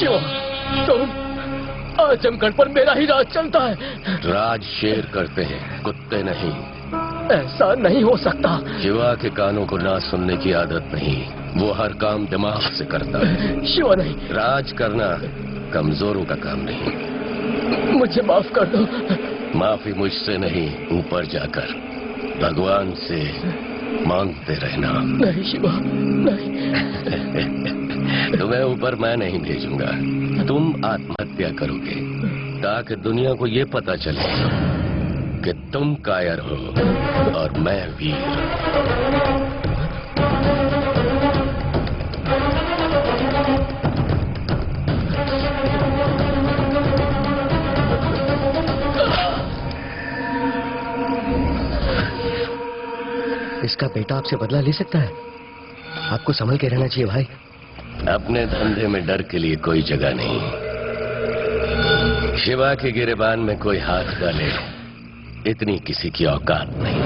शिवा, तुम आजमगढ़ पर मेरा ही राज चलता है। राज शेर करते हैं, कुत्ते नहीं। ऐसा नहीं हो सकता। शिवा के कानों को ना सुनने की आदत नहीं, वो हर काम दिमाग से करता है। शिवा नहीं। राज करना कमजोरों का काम नहीं। मुझे माफ कर दो। माफी मुझसे नहीं, ऊपर जाकर भगवान से मांगते रहना। नहीं शिवा, नहीं। तुम्हें ऊपर मैं नहीं भेजूंगा, तुम आत्महत्या करोगे ताकि दुनिया को ये पता चले कि तुम कायर हो और मैं वीर। इसका बेटा आपसे बदला ले सकता है, आपको संभल के रहना चाहिए भाई। अपने धंधे में डर के लिए कोई जगह नहीं। शिवा के गिरेबान में कोई हाथ डाले, इतनी किसी की औकात नहीं।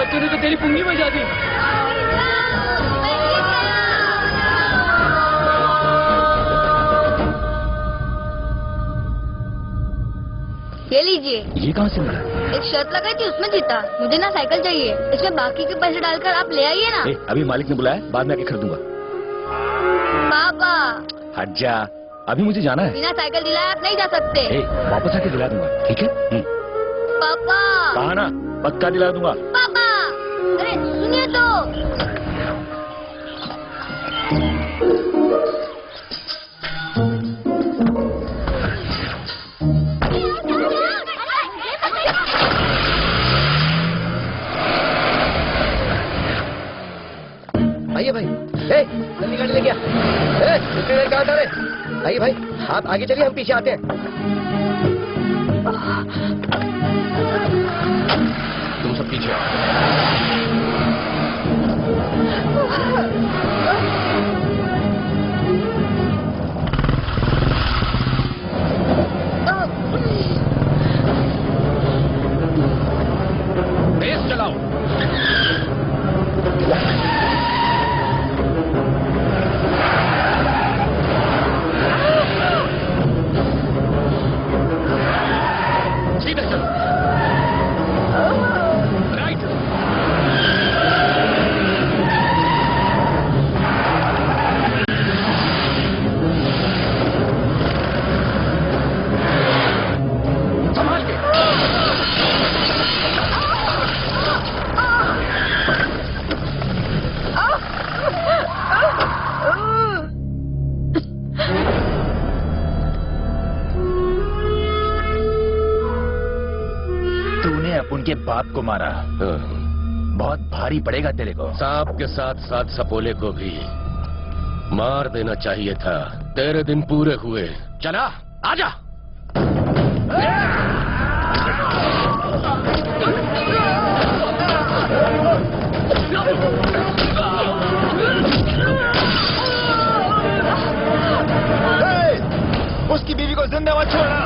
तूने तो तेरी पुंगी बजा दी। ये लीजिए। ये कहाँ से मिला? एक शर्त लगाई थी, उसमें जीता। मुझे ना साइकिल चाहिए, इसमें बाकी के पैसे डालकर आप ले आइए ना। अभी मालिक ने बुलाया, बाद में आके खरीदूंगा। पापा हट जा, अभी मुझे जाना है। बिना साइकिल दिलाए आप नहीं जा सकते। वापस आके दिला दूंगा, ठीक है? पापा कहा ना, पक्का दिला दूंगा। पापा अरे सुनिए तो। आइए भाई, जल्दी गाड़ी लेके आ। इतनी देर कहाँ था रे? आइए भाई, आप आगे चलिए, हम पीछे आते हैं। तुम सब पीछे आओ। तेज चलाओ। सीधा चलो। राइट। संभाल के। उनके बाप को मारा, बहुत भारी पड़ेगा तेरे को। सांप के साथ साथ सपोले को भी मार देना चाहिए था। तेरे दिन पूरे हुए। चला, आजा। उसकी बीवी को जिंदा मत छोड़ना।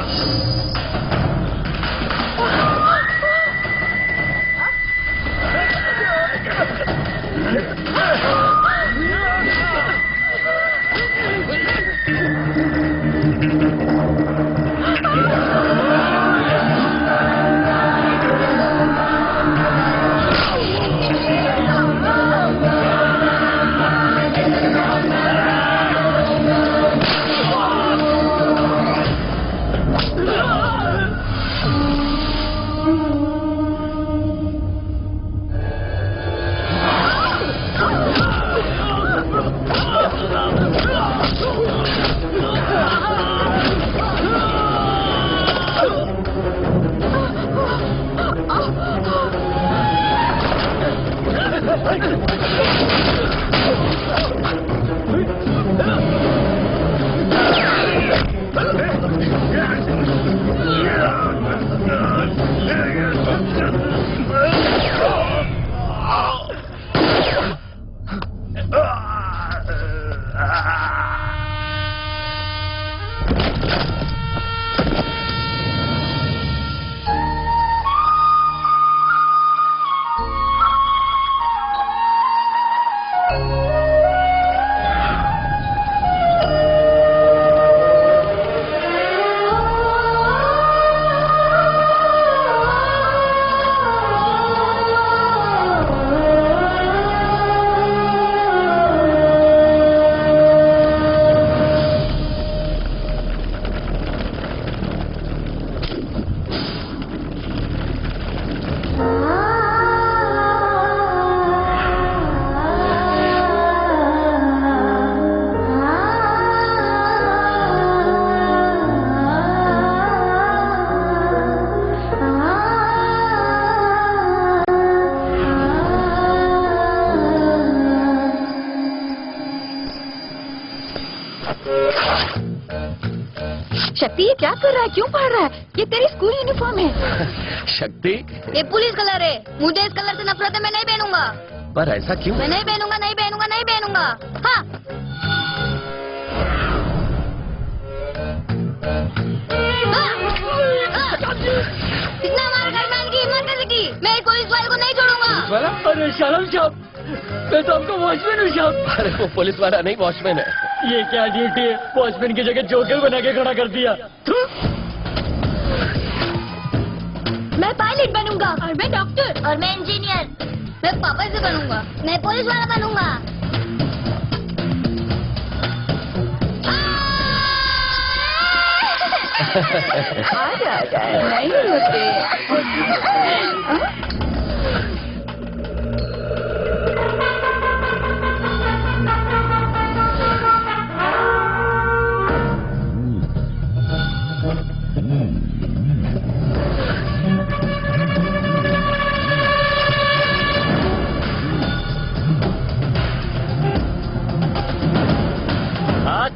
शक्ति ये क्या कर रहा है, क्यों पढ़ रहा है? ये तेरी स्कूल यूनिफॉर्म है। शक्ति, ये पुलिस कलर है, मुझे इस कलर से नफरत है, मैं नहीं पहनूंगा। पर ऐसा क्यों? मैं नहीं पहनूंगा, नहीं पहनूंगा, नहीं पहनूंगा। हाँ। इतना हमारे दरमियान की हिम्मत कैसे की? मैं इस पुलिस वाले को नहीं छोड़ूंगा। अरे शर्म साहब, मैं तो आपको वॉचमैन हूँ साहब। अरे वो पुलिस वाला नहीं, वॉचमैन है। ये क्या ड्यूटी है, वॉचमैन की जगह जोकर बना के खड़ा कर दिया। मैं पायलट बनूंगा, और मैं डॉक्टर, और मैं इंजीनियर। मैं पापा से बनूंगा, मैं पुलिस वाला बनूंगा। नहीं होते।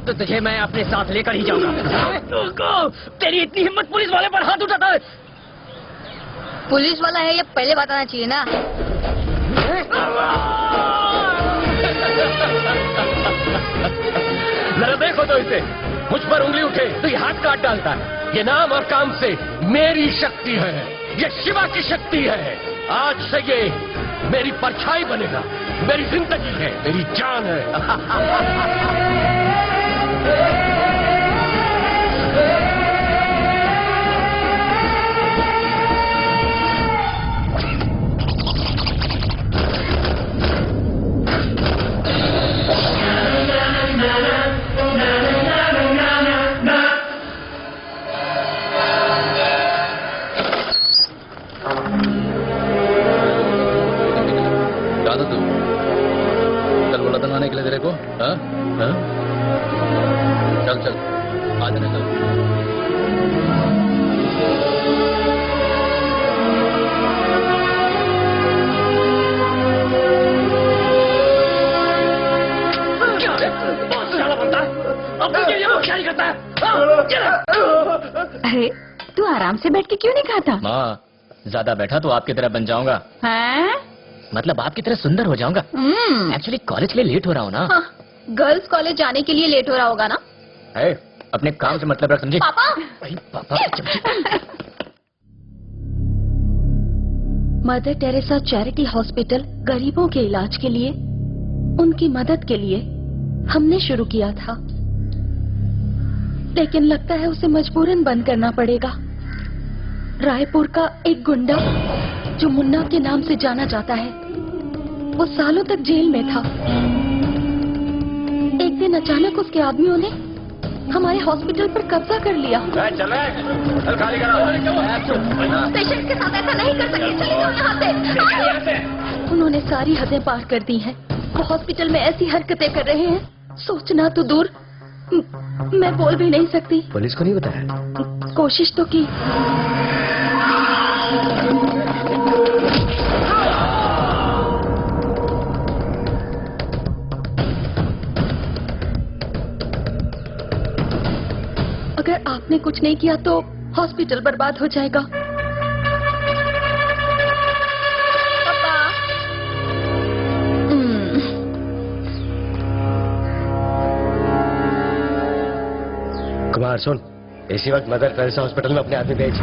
तो तुझे मैं अपने साथ लेकर ही जाऊंगा। तेरी इतनी हिम्मत पुलिस वाले पर हाथ उठाता है? पुलिस वाला है ये पहले बताना चाहिए ना। जरा देखो तो इसे, मुझ पर उंगली उठे तो ये हाथ काट डालता है। ये नाम और काम से मेरी शक्ति है, ये शिवा की शक्ति है। आज से ये मेरी परछाई बनेगा, मेरी जिंदगी है, मेरी जान है। तू कल बोला था आने के लिए तेरे को, हाँ? हाँ? चल चल आ जाने चल। अरे तू आराम से बैठ के क्यों नहीं खाता? माँ, ज्यादा बैठा तो आपकी तरह बन जाऊंगा। हैं? मतलब आपकी तरह सुंदर हो जाऊंगा। एक्चुअली कॉलेज के लिए लेट हो रहा हूँ ना। हाँ, गर्ल्स कॉलेज जाने के लिए लेट हो रहा होगा ना। है, अपने काम से मतलब रख, समझे? पापा। भाई पापा। मदर टेरेसा चैरिटी हॉस्पिटल गरीबों के इलाज के लिए, उनकी मदद के लिए हमने शुरू किया था, लेकिन लगता है उसे मजबूरन बंद करना पड़ेगा। रायपुर का एक गुंडा जो मुन्ना के नाम से जाना जाता है, वो सालों तक जेल में था। एक दिन अचानक उसके आदमियों ने हमारे हॉस्पिटल पर कब्जा कर लिया। पेशेंट के साथ ऐसा नहीं कर सकते, चले जाओ यहाँ से। उन्होंने सारी हदें पार कर दी हैं। वो हॉस्पिटल में ऐसी हरकतें कर रहे हैं, सोचना तो दूर, मैं बोल भी नहीं सकती। पुलिस को नहीं बताया? कोशिश तो की। आपने कुछ नहीं किया तो हॉस्पिटल बर्बाद हो जाएगा। पापा। कुमार सुन, इसी वक्त मदर टेरेसा हॉस्पिटल में अपने आदमी भेज।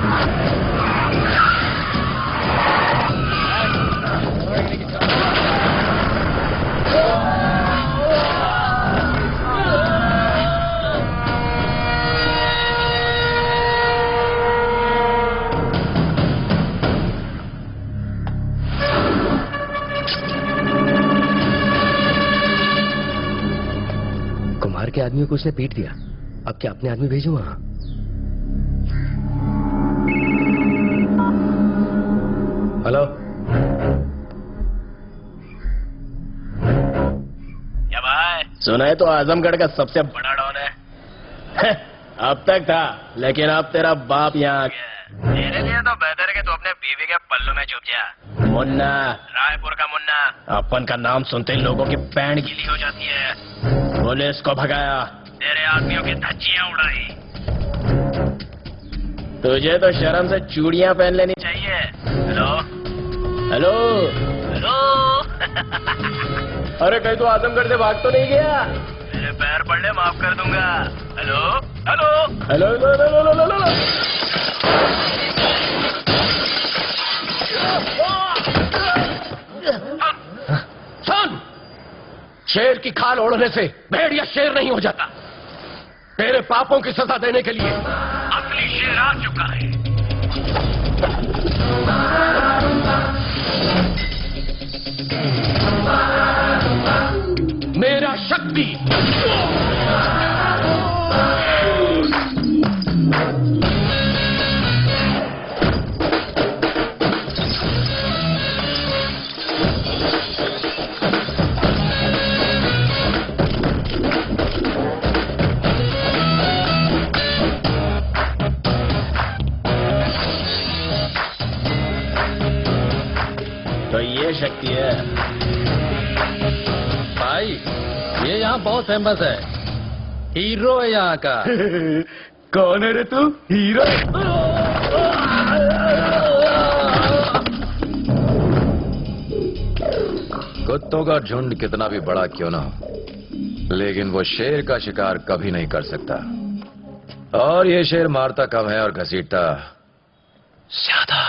कुमार के आदमी को उसने पीट दिया, अब क्या अपने आदमी भेजूं वहां? हेलो, क्या भाई? सुना है तो आजमगढ़ का सबसे बड़ा डॉन है। अब तक था, लेकिन अब तेरा बाप यहाँ आ गया। तेरे लिए तो बेहतर है कि तू अपने बीवी के पल्लू में छुप जा। मुन्ना, रायपुर का मुन्ना। अपन का नाम सुनते ही लोगों की पैंट गीली हो जाती है। पुलिस को भगाया, तेरे आदमियों की धज्जियां उड़ाई। तुझे तो शर्म से चूड़ियां पहन लेनी चाहिए। Hello hello hello. अरे कहीं तो आजमगढ़ से भाग तो नहीं गया? मेरे पैर पड़ने माफ कर दूंगा। Hello hello hello hello hello hello. सुन, शेर की खाल ओढ़ने से भेड़िया शेर नहीं हो जाता। तेरे पापों की सजा देने के लिए असली शेर आ चुका है। मेरा शक्ति। तो ये शक्ति है भाई, ये यहाँ बहुत फेमस है, हीरो है यहाँ का। कौन है रे तू? हीरो? कुत्तों का झुंड कितना भी बड़ा क्यों ना हो, लेकिन वो शेर का शिकार कभी नहीं कर सकता। और ये शेर मारता कम है और घसीटता ज्यादा।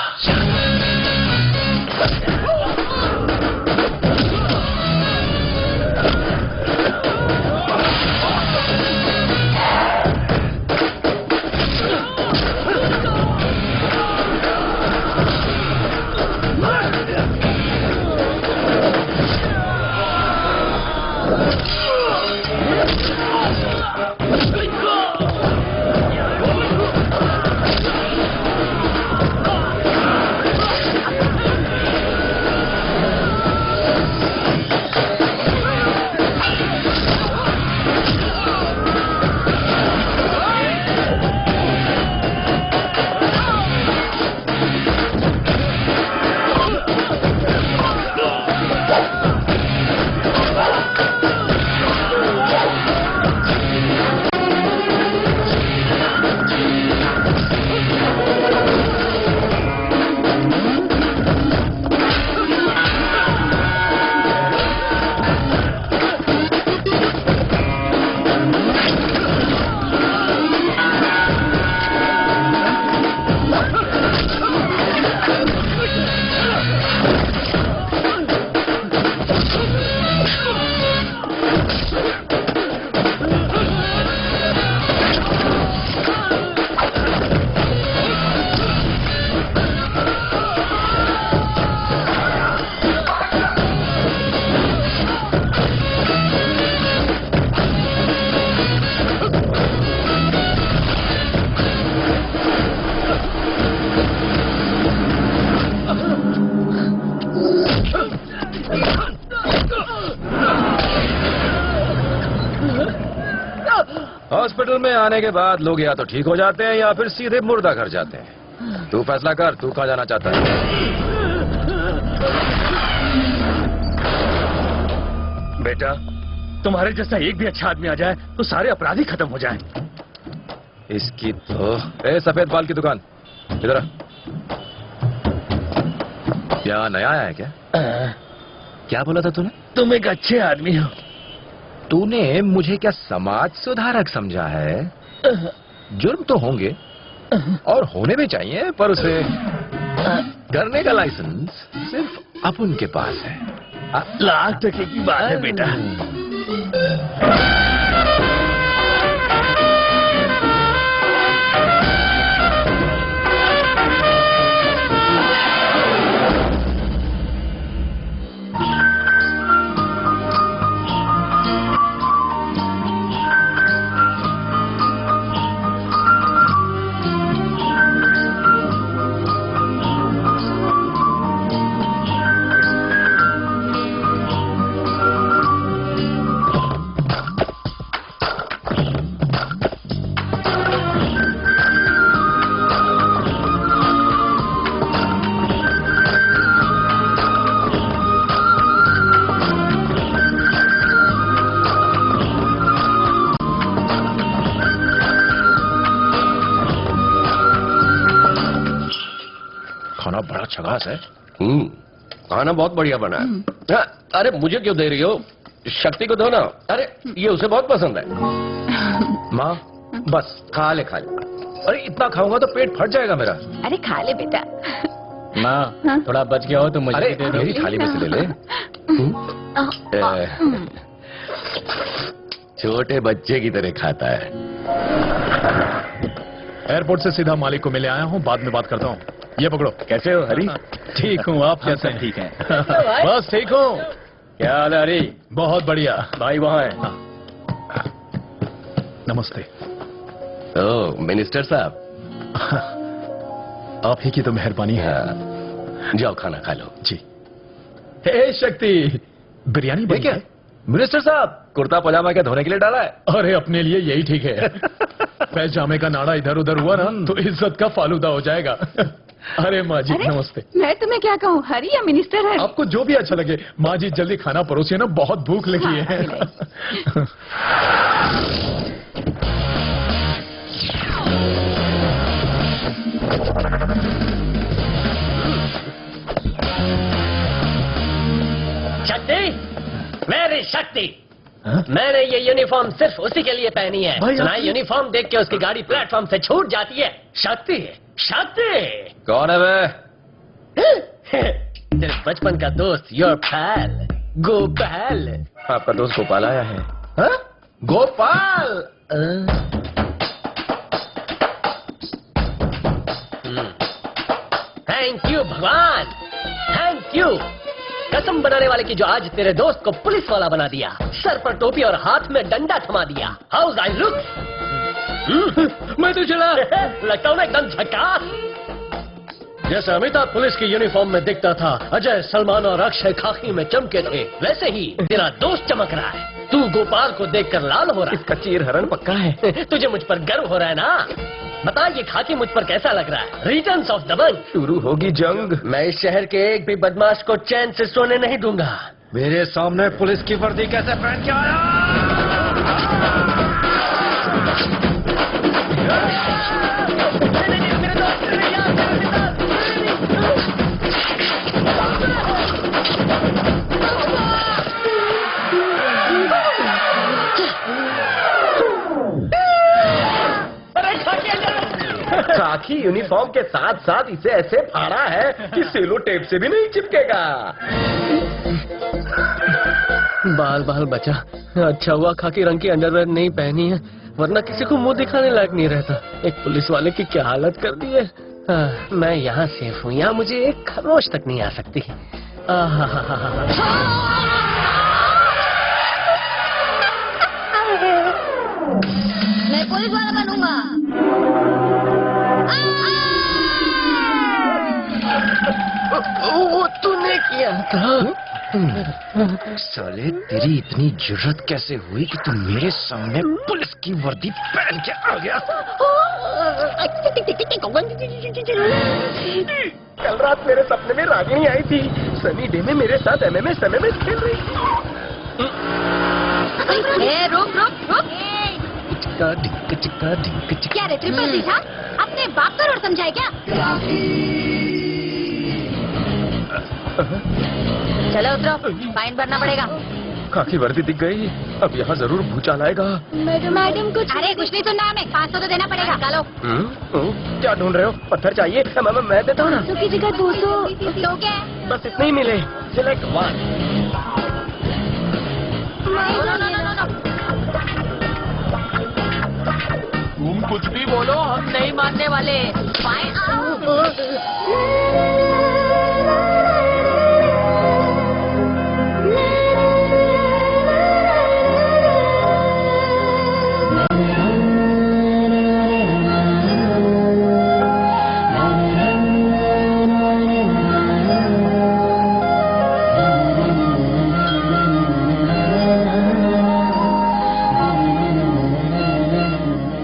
हॉस्पिटल में आने के बाद लोग या तो ठीक हो जाते हैं या फिर सीधे मुर्दा घर जाते हैं। तू फैसला कर, तू कहाँ जाना चाहता है? बेटा, तुम्हारे जैसा एक भी अच्छा आदमी आ जाए तो सारे अपराधी खत्म हो जाएं। इसकी तो ए सफेद बाल की दुकान इधर आ। क्या नया आया है क्या? क्या बोला था तूने? तुम एक अच्छे आदमी हो। तूने मुझे क्या समाज सुधारक समझा है? जुर्म तो होंगे और होने भी चाहिए, पर उसे करने का लाइसेंस सिर्फ अपन के पास है। लाख टके की बात है बेटा। खाना बड़ा छगास है। खाना बहुत बढ़िया बना है। हाँ, अरे मुझे क्यों दे रही हो? शक्ति को दो ना। अरे ये उसे बहुत पसंद है। माँ बस खा ले खा ले। अरे इतना खाऊंगा तो पेट फट जाएगा मेरा। अरे खा ले बेटा। माँ थोड़ा बच गया हो तो मुझे अरे भी दे दो। मेरी थाली में से ले ले। छोटे बच्चे की तरह खाता है। एयरपोर्ट से सीधा मालिक को मिले आया हूँ, बाद में बात करता हूँ। ये पकड़ो। कैसे हो हरी? ठीक हूँ, आप कैसे हैं? ठीक है। बस ठीक हूँ। क्या हाल है हरी? बहुत बढ़िया। भाई वहाँ है। नमस्ते। ओ मिनिस्टर साहब। आप ही की तो मेहरबानी है। हाँ, जाओ खाना खा लो। जी। हे शक्ति, बिरयानी बनी क्या? मिनिस्टर साहब कुर्ता पजामा क्या धोने के लिए डाला है? अरे अपने लिए यही ठीक है। पैजामे का नाड़ा इधर उधर हुआ ना तो इज्जत का फालूदा हो जाएगा। अरे माँ जी नमस्ते। मैं तुम्हें क्या कहूँ, हरी या मिनिस्टर हरी? आपको जो भी अच्छा लगे। माँ जी जल्दी खाना परोसिए ना, बहुत भूख लगी है। शक्ति, मेरी शक्ति। मैंने ये यूनिफॉर्म सिर्फ उसी के लिए पहनी है। सुना है, यूनिफॉर्म देख के उसकी गाड़ी प्लेटफॉर्म से छूट जाती है। शक्ति, शक्ति। कौन है वे? तेरे बचपन का दोस्त, योर पैल गोपाल। आपका दोस्त गोपाल आया है। हा? गोपाल। थैंक यू भगवान, थैंक यू। कसम बनाने वाले की जो आज तेरे दोस्त को पुलिस वाला बना दिया, सर पर टोपी और हाथ में डंडा थमा दिया। House I look? मैं तो चला लगता हूँ ना एकदम झकास। जैसे अमिताभ पुलिस की यूनिफॉर्म में दिखता था, अजय, सलमान और अक्षय खाकी में चमके थे, वैसे ही तेरा दोस्त चमक रहा है। तू गोपाल को देखकर लाल हो रहा है। इसका चीर हरण पक्का है। तुझे मुझ पर गर्व हो रहा है ना? बता ये खाकी मुझ पर कैसा लग रहा है? रिटर्न्स ऑफ दबंग। शुरू होगी जंग। मैं इस शहर के एक भी बदमाश को चैन से सोने नहीं दूंगा। मेरे सामने पुलिस की वर्दी कैसे पहन के आया? खाकी यूनिफॉर्म के साथ साथ इसे ऐसे फाड़ा है कि सेलो टेप से भी नहीं चिपकेगा। बाल बाल बचा। अच्छा हुआ खाकी रंग की अंडरवेयर नहीं पहनी है, वरना किसी को मुंह दिखाने लायक नहीं रहता। एक पुलिस वाले की क्या हालत कर दी है। मैं यहाँ सेफ हूँ, यहाँ मुझे एक खरोच तक नहीं आ सकती। मैं पुलिस वाला बनूंगा। वो तूने किया था। साले तेरी इतनी जुर्रत कैसे हुई कि तू मेरे सामने पुलिस की वर्दी पहन के आ गया? कल रात मेरे सपने में रागिनी आई थी। सनी डे में मेरे साथ एमएमएस खेल रही थी। रुक रुक रुक। चिक्का ढिक चिक्का ढिक चिक्का। क्या रे ट्रिपल सीधा? अपने बाप का रोड समझाए क्या? चलो उतरो, फाइन भरना पड़ेगा। खाकी वर्दी दिख गई, अब यहाँ जरूर भूचाल आएगा। मैडम कुछ अरे कुछ नहीं सुनना हमें, 500 तो देना पड़ेगा। चलो क्या ढूंढ रहे हो? पत्थर चाहिए? मैं देता हूँ ना। तो किसी का 200 तो क्या है? बस इतने ही मिले। सिलेक्ट 1। तुम कुछ भी बोलो, हम नहीं मानने वाले। फाइन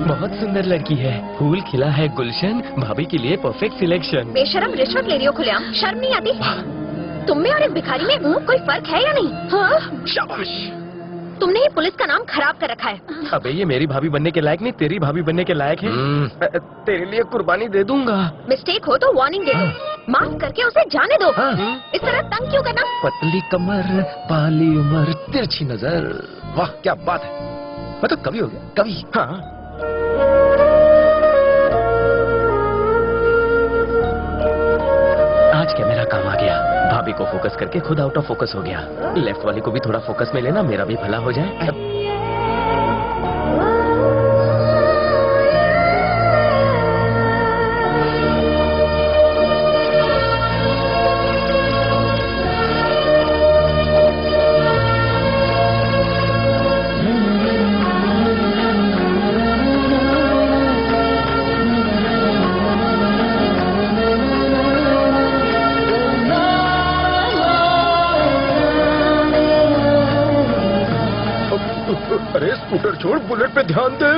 बहुत सुंदर लड़की है, फूल खिला है गुलशन, भाभी के लिए परफेक्ट सिलेक्शन। बेशरम रिश्वत ले रही हो खुलेआम, शर्म नहीं आती? तुम में और एक भिखारी में कोई फर्क है या नहीं? हाँ? शाबाश। तुमने ही पुलिस का नाम खराब कर रखा है। अबे ये मेरी भाभी बनने के लायक नहीं, तेरी भाभी बनने के लायक है। तेरे लिए कुर्बानी दे दूंगा। मिस्टेक हो तो वार्निंग दे दो, माफ करके उसे जाने दो। इस तरह तंग क्यों करना? पतली कमर, पाली उमर, तिरछी नजर। वाह क्या बात है, मैं तो कवि हो गया, कवि। हाँ आज क्या मेरा काम आ गया। भाभी को फोकस करके खुद आउट ऑफ फोकस हो गया। लेफ्ट वाली को भी थोड़ा फोकस में लेना, मेरा भी भला हो जाए। अरे स्कूटर छोड़, बुलेट पे ध्यान दे।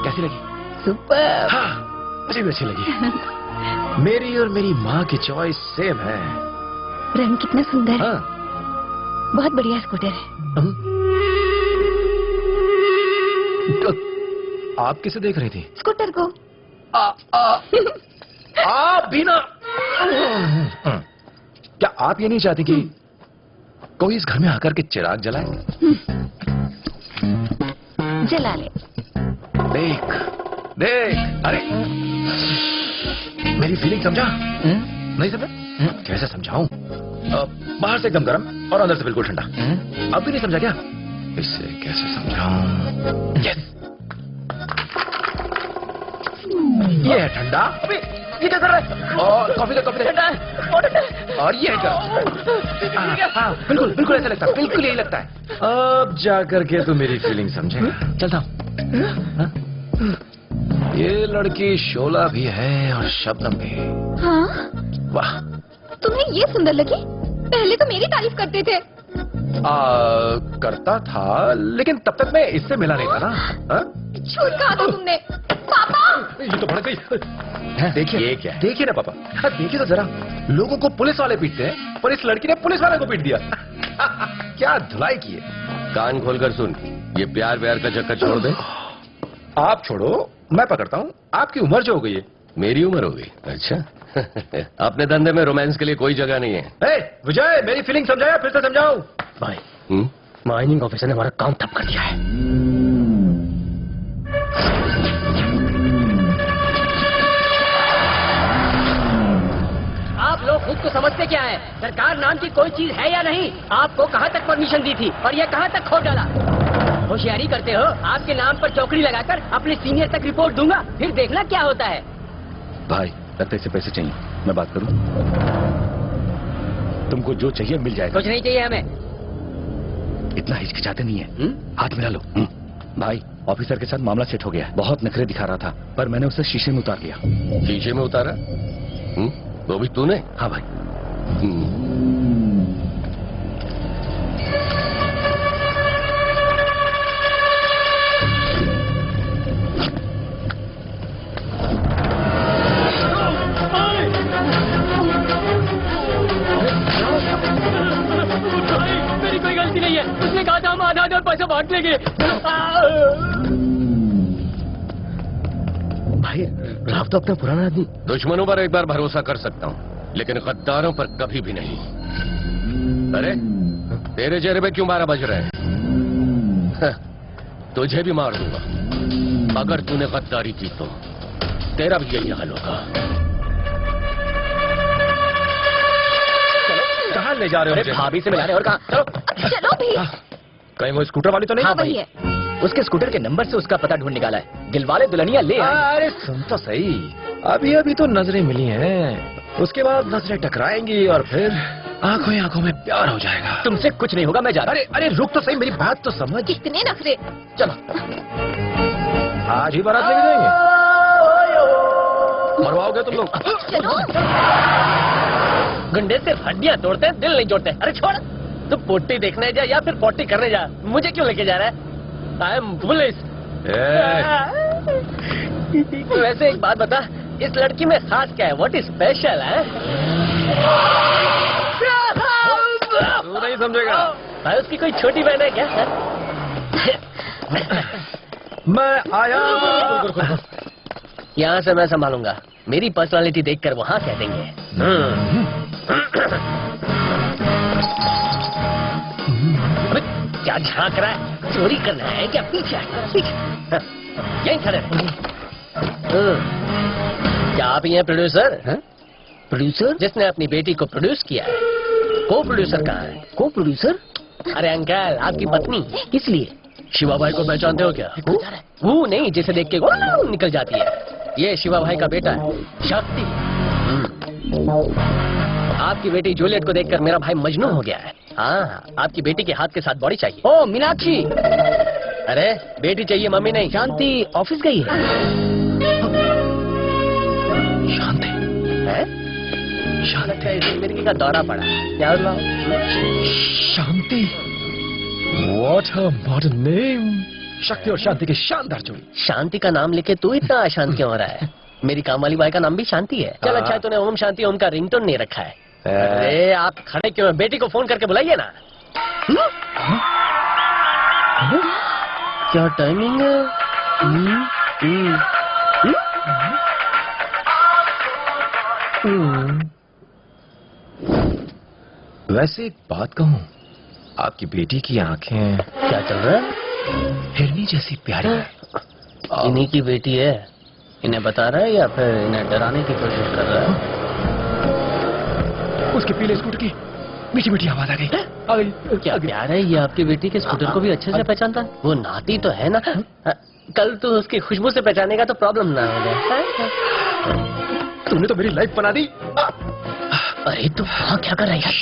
कैसी लगी? सुपर। हाँ, मुझे भी अच्छी लगी। मेरी और मेरी माँ की चॉइस सेम है। रंग कितना सुंदर है। हाँ। बहुत बढ़िया स्कूटर है। आप किसे देख रही थी? स्कूटर को। आप भी ना। क्या आप ये नहीं चाहती कि कोई इस घर में आकर के चिराग जलाए? जला ले। देख देख, अरे मेरी फीलिंग समझा? नहीं समझा? कैसे समझाऊं? बाहर से एकदम गर्म और अंदर से बिल्कुल ठंडा। अब भी नहीं समझा क्या? इससे कैसे समझाऊं? यस, ये है ठंडा। ये क्या कर रहा है? और कॉफी दे, कॉफी दे। और ये है गर्म। हाँ, बिल्कुल बिल्कुल ऐसा लगता है, बिल्कुल यही लगता है। अब जाकर के तो मेरी फीलिंग समझेगा। चलता हूँ। ये लड़की शोला भी है और शबनम भी। हाँ? वाह। तुम्हें ये सुंदर लगी? पहले तो मेरी तारीफ करते थे। करता था, लेकिन तब तक मैं इससे मिला नहीं था ना। हाँ? झूठ कहा था तुमने। पापा! ये तो भड़क गई। देखिए, ये क्या है? देखिए ना पापा, देखिए तो जरा, लोगों को पुलिस वाले पीटते हैं, पर इस लड़की ने पुलिस वाले को पीट दिया। क्या धुलाई की है। कान खोलकर सुन, ये प्यार व्यार का चक्कर छोड़ दे। आप छोड़ो, मैं पकड़ता हूँ। आपकी उम्र जो हो गई है। मेरी उम्र हो गई? अच्छा। अपने धंधे में रोमांस के लिए कोई जगह नहीं है। विजय, मेरी फीलिंग समझाया, फिर से समझाओ। भाई, माइनिंग ऑफिसर ने हमारा काम ठप कर दिया है। आप लोग खुद को समझते क्या है? सरकार नाम की कोई चीज है या नहीं? आपको कहाँ तक परमिशन दी थी और ये कहाँ तक खोल डाला? होशियारी करते हो? आपके नाम पर चौकड़ी लगाकर अपने सीनियर तक रिपोर्ट दूंगा, फिर देखना क्या होता है। भाई, लगता है इसे पैसे चाहिए, मैं बात करूं? तुमको जो चाहिए मिल जाएगा। कुछ नहीं चाहिए हमें। इतना हिचकिचाते नहीं है। हाथ मिला लो। भाई, ऑफिसर के साथ मामला सेट हो गया है। बहुत नखरे दिखा रहा था, पर मैंने उसे शीशे में उतार दिया। शीशे में उतारा? वो भी तूने? हाँ भाई। मेरी कोई गलती नहीं है, उसने कहा था हम आधा आधा पैसा बांट लेंगे। भाई राव तो अपना पुराना आदमी। दुश्मनों पर एक बार भरोसा कर सकता हूँ, लेकिन गद्दारों पर कभी भी नहीं। अरे तेरे चेहरे पे क्यों 12 बज रहे हैं? तुझे भी मार दूंगा अगर तूने गद्दारी की तो। तेरा भी यही हाल होगा। कहाँ ले जा रहे हो? अरे भाभी से मिला रहे और कहाँ? चलो चलो भी। कहीं वो स्कूटर वाली तो नहीं? हाँ वही है। उसके स्कूटर के नंबर से उसका पता ढूंढ निकाला है। दिलवाले दुल्हनिया ले आए। अरे सुन तो सही, अभी अभी तो नजरें मिली हैं, उसके बाद नजरें टकराएंगी और फिर आंखों ही आंखों में प्यार हो जाएगा। तुमसे कुछ नहीं होगा, मैं जा रहा हूँ। अरे रुक तो सही, मेरी बात तो समझ। कितने नखरे। चलो आज ही बारात लेके जाएंगे? मरवाओगे तुम लोग? चलो। गुंडे से हड्डियां तोड़ते हैं, दिल नहीं जोड़ते। अरे छोड़, तू पोटी देखने जा या फिर पोटी करने जा, मुझे क्यों लेके जा रहा है? I am police. वैसे एक बात बता, इस लड़की में खास क्या है? व्हाट इज स्पेशल है? तू नहीं समझेगा। भाई उसकी कोई छोटी बहन है क्या? मैं आया। यहाँ से मैं संभालूंगा, मेरी पर्सनालिटी देखकर वो हाँ कह देंगे। अबे, क्या झांक रहा है? चोरी करना है क्या? पीछे यहीं खड़े रहो। क्या आप ही हैं प्रोड्यूसर? प्रोड्यूसर? जिसने अपनी बेटी को प्रोड्यूस किया है। को प्रोड्यूसर कहाँ है? को प्रोड्यूसर? अरे अंकल, आपकी पत्नी। किस लिए? शिवा भाई को पहचानते हो क्या? वो नहीं, जिसे देख के वो निकल जाती है। ये शिवा भाई का बेटा है, शक्ति। आपकी बेटी जूलियट को देखकर मेरा भाई मजनू हो गया है। हाँ, आपकी बेटी के हाथ के साथ बॉडी चाहिए। ओ मीनाक्षी। अरे बेटी चाहिए, मम्मी नहीं। शांति ऑफिस गई है। शांति है? लगता है इसे मिर्गी का दौरा पड़ा। क्या हुआ? शांति, व्हाट अ मॉडर्न नेम। शक्ति और शांति की शानदार जोड़ी। शांति का नाम लेके तू इतना अशांत क्यों हो रहा है? मेरी काम वाली बाई का नाम भी शांति है। चल अच्छा है तूने ओम शांति ओम का रिंगटोन नहीं रखा है। अरे आप खड़े क्यों हैं? बेटी को फोन करके बुलाइए ना। क्या टाइमिंग है? वैसे एक बात कहूँ, आपकी बेटी की आंखें क्या चल रहा है? हिरनी जैसी प्यारी है। इन्हीं की बेटी है। इन्हें बता रहा है या फिर इन्हें डराने की कोशिश कर रहा है? उसके पीले स्कूटर की मीठी मीठी आवाज आ गई। क्या प्यार है, ये आपकी बेटी के स्कूटर को भी अच्छे से पहचानता है। वो नाती तो है ना? कल तो उसकी खुशबू से पहचानेगा तो प्रॉब्लम ना हो जाए। तूने तो मेरी लाइफ बना दी। अरे तू वहाँ क्या कर रही है?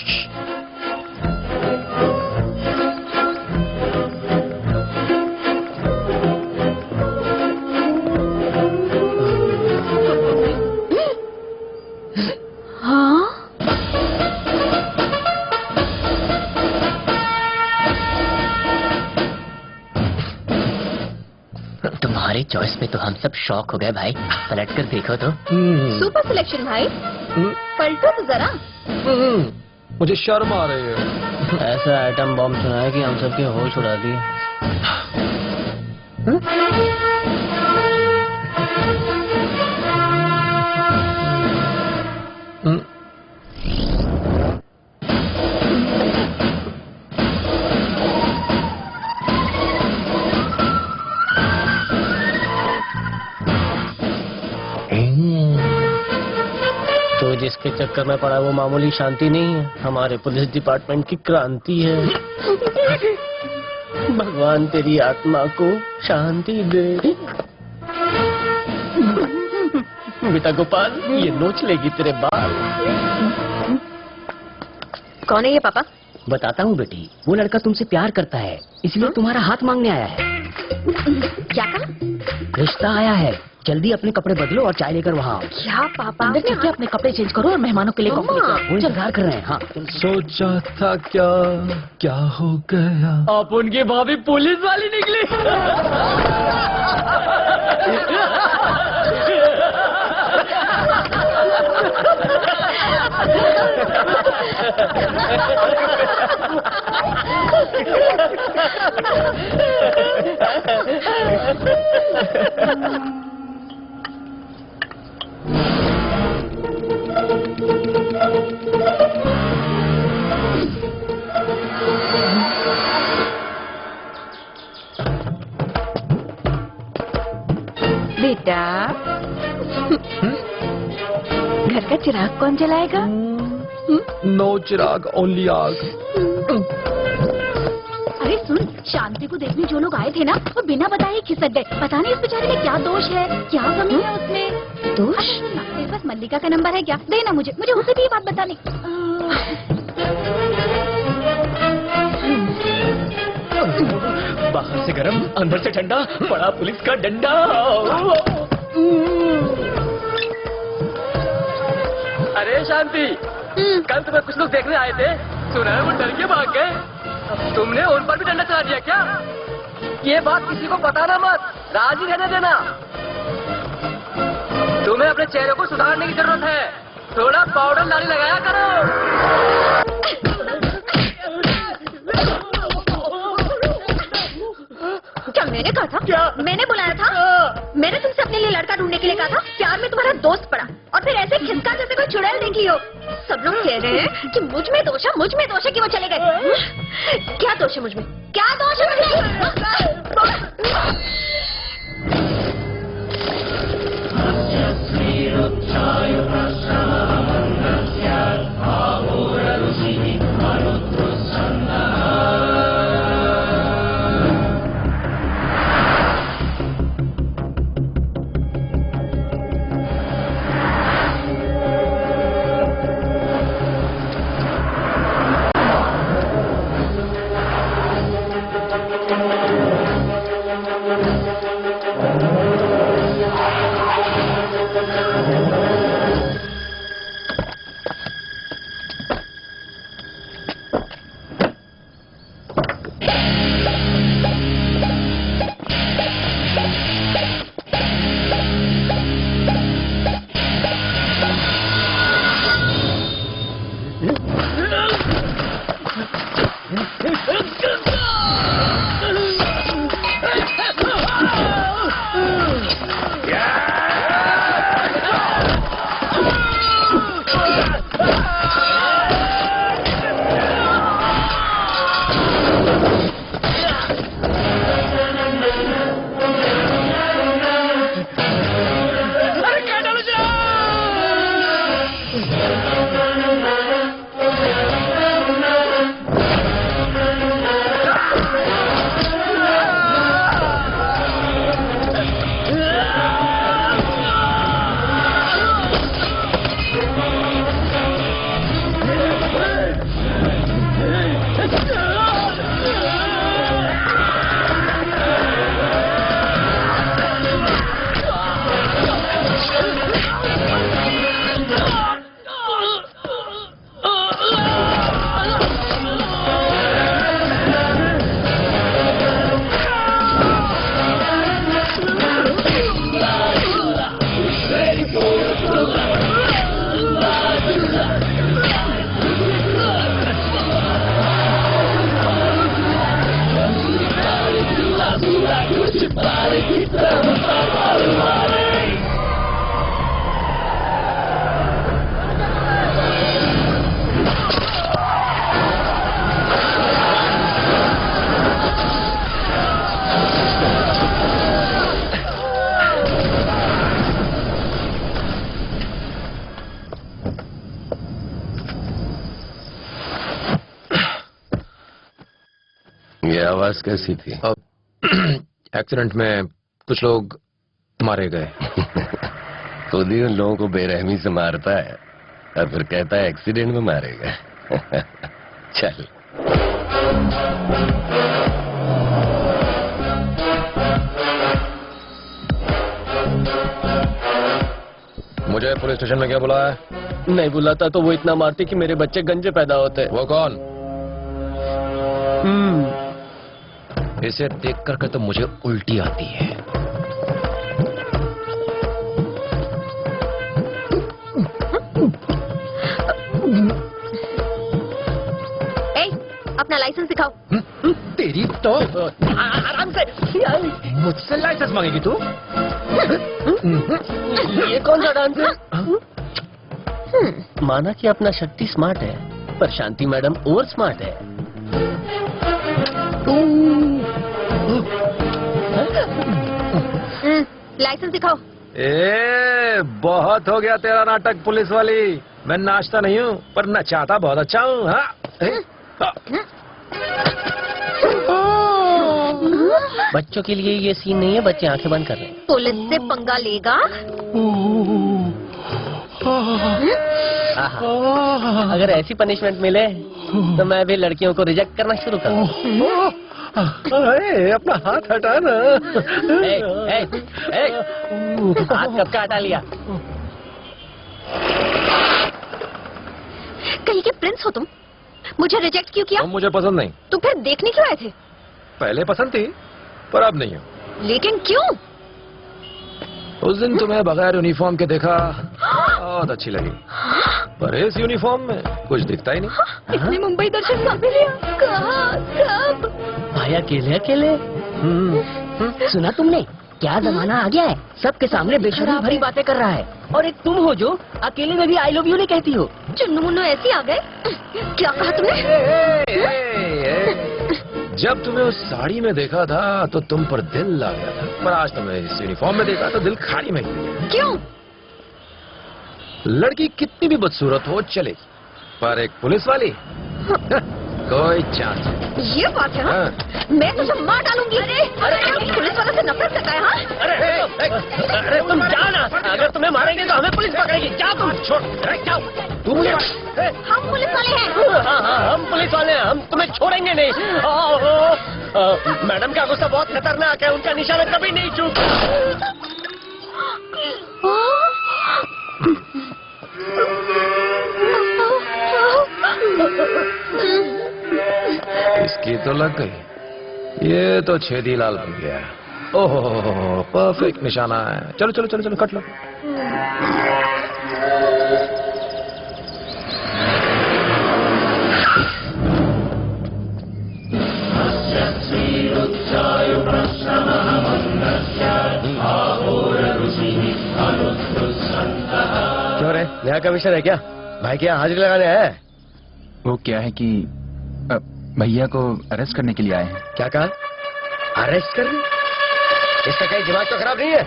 तुम्हारी चॉइस पे तो हम सब शॉक हो गए भाई। पलट कर देखो तो। सुपर सिलेक्शन भाई। पलटो तो जरा। मुझे शर्म आ रही है। ऐसा आइटम बॉम्ब सुना है कि हम सबके होश उड़ा दिए। तो जिसके चक्कर में पड़ा वो मामूली शांति नहीं है, हमारे पुलिस डिपार्टमेंट की क्रांति है। भगवान तेरी आत्मा को शांति दे। बेटा गोपाल, ये नोच लेगी तेरे बाल। कौन है ये पापा? बताता हूँ बेटी, वो लड़का तुमसे प्यार करता है, इसलिए तुम्हारा हाथ मांगने आया है। क्या कहा? रिश्ता आया है, जल्दी अपने कपड़े बदलो और चाय लेकर वहाँ आओ। क्या पापा? अंदर चल के अपने कपड़े चेंज करो और मेहमानों के लिए कॉफी लेकर आओ। वो इंतजार कर रहे हैं। हाँ सोचा था क्या क्या हो गया। आप उनकी भाभी पुलिस वाली निकली। बेटा। घर का चिराग कौन जलाएगा? नो चिराग ओनली आग। अरे सुन, शांति को देखने जो लोग आए थे ना, वो बिना बताए ही खिसक गए। पता नहीं इस बेचारे में क्या दोष है, क्या कमी है उसमें। दोष? तेरे पास मल्लिका का नंबर है क्या? देना मुझे उसे भी ये बात बतानी। बाहर से गरम, अंदर से ठंडा, बड़ा पुलिस का डंडा। अरे शांति, कल तुम्हें कुछ लोग देखने आए थे, सुना है वो डर के भाग गए। तुमने उन पर भी डंडा चला दिया क्या? ये बात किसी को बताना मत, राज ही रहने देना। तुम्हें अपने चेहरे को सुधारने की जरूरत है, थोड़ा पाउडर लाली लगाया करो। क्या मैंने कहा था? क्या? मैंने बुलाया था? मैंने तुमसे अपने लिए लड़का ढूंढने के लिए कहा था। प्यार में तुम्हारा दोस्त पड़ा और फिर ऐसे खिसका जैसे कोई चुड़ैल देखी हो। सब लोग कह रहे हैं कि मुझ में दोष है कि वो चले गए। क्या दोष है मुझ में? क्या दोष है मुझ में? ये आवाज कैसी थी? एक्सीडेंट में कुछ लोग मारे गए। खुद ही उन लोगों को बेरहमी से मारता है और फिर कहता है एक्सीडेंट में मारे गए। चल। मुझे पुलिस स्टेशन में क्या बुलाया? नहीं बुलाता तो वो इतना मारती कि मेरे बच्चे गंजे पैदा होते। वो कौन? इसे देख करके तो मुझे उल्टी आती है। अपना लाइसेंस दिखाओ। तेरी तो आराम से। मुझसे लाइसेंस मांगेगी तू? ये कौन सा डांस है? माना कि अपना शक्ति स्मार्ट है, पर शांति मैडम और स्मार्ट है। लाइसेंस दिखाओ। बहुत हो गया तेरा नाटक पुलिस वाली। मैं नाचता नहीं हूँ पर नचाता बहुत अच्छा हूँ। हाँ? बच्चों के लिए ये सीन नहीं है, बच्चे आंखें बंद कर रहे हैं। पुलिस से पंगा लेगा? आहा। अगर ऐसी पनिशमेंट मिले तो मैं भी लड़कियों को रिजेक्ट करना शुरू कर दूं। अरे अपना हाथ हटा ना। हाथ कब का हटा लिया? कहीं के प्रिंस हो तुम? मुझे रिजेक्ट क्यों किया? तुम मुझे पसंद नहीं। तो फिर देखने क्यों आए थे? पहले पसंद थी पर अब नहीं हो। लेकिन क्यों? उस दिन तुम्हें बगैर यूनिफॉर्म के देखा, बहुत अच्छी लगी। पर इस यूनिफॉर्म में कुछ दिखता ही नहीं। इसने मुंबई दर्शन कहाँ पे लिया? कहाँ? कब? भाई अकेले अकेले? सुना तुमने? क्या जमाना आ गया है, सबके सामने बेशर्मी भरी बातें कर रहा है। और एक तुम हो जो अकेले में भी आई लव यू नहीं कहती हो। चुन्नू मुन्नू ऐसे आ गए? क्या कहा तुमने? जब तुम्हें उस साड़ी में देखा था तो तुम पर दिल लग गया था, पर आज तुम्हें इस यूनिफॉर्म में देखा तो दिल खाड़ी में गया। क्यों? लड़की कितनी भी बदसूरत हो चलेगी, पर एक पुलिस वाली कोई चांस नहीं। ये बात है? हाँ? मैं तुझे मार डालूंगी। अरे पुलिस वाले से नफरत करता है? हाँ? अरे तुम जाओ ना, अगर तुम्हें मारेंगे तो हमें पुलिस पकड़ेगी। जाओ तुम, छोड़ जाओ। तुम मुझे हम पुलिस वाले हैं। हाँ, हम पुलिस वाले हैं, हम तुम्हें छोड़ेंगे नहीं। मैडम का गुस्सा बहुत खतरनाक है, उनका निशाना कभी नहीं चूकता। इसकी तो लग गई, ये तो छेदी लाल बन गया। ओहो परफेक्ट निशाना है। चलो चलो चलो चलो कट लो। क्यों रे, नया कमिश्नर है क्या? भाई क्या हाजिरी लगाने आया है? वो क्या है कि भैया को अरेस्ट करने के लिए आए हैं। क्या कहा? अरेस्ट करने? इसका कहीं दिमाग तो खराब नहीं है?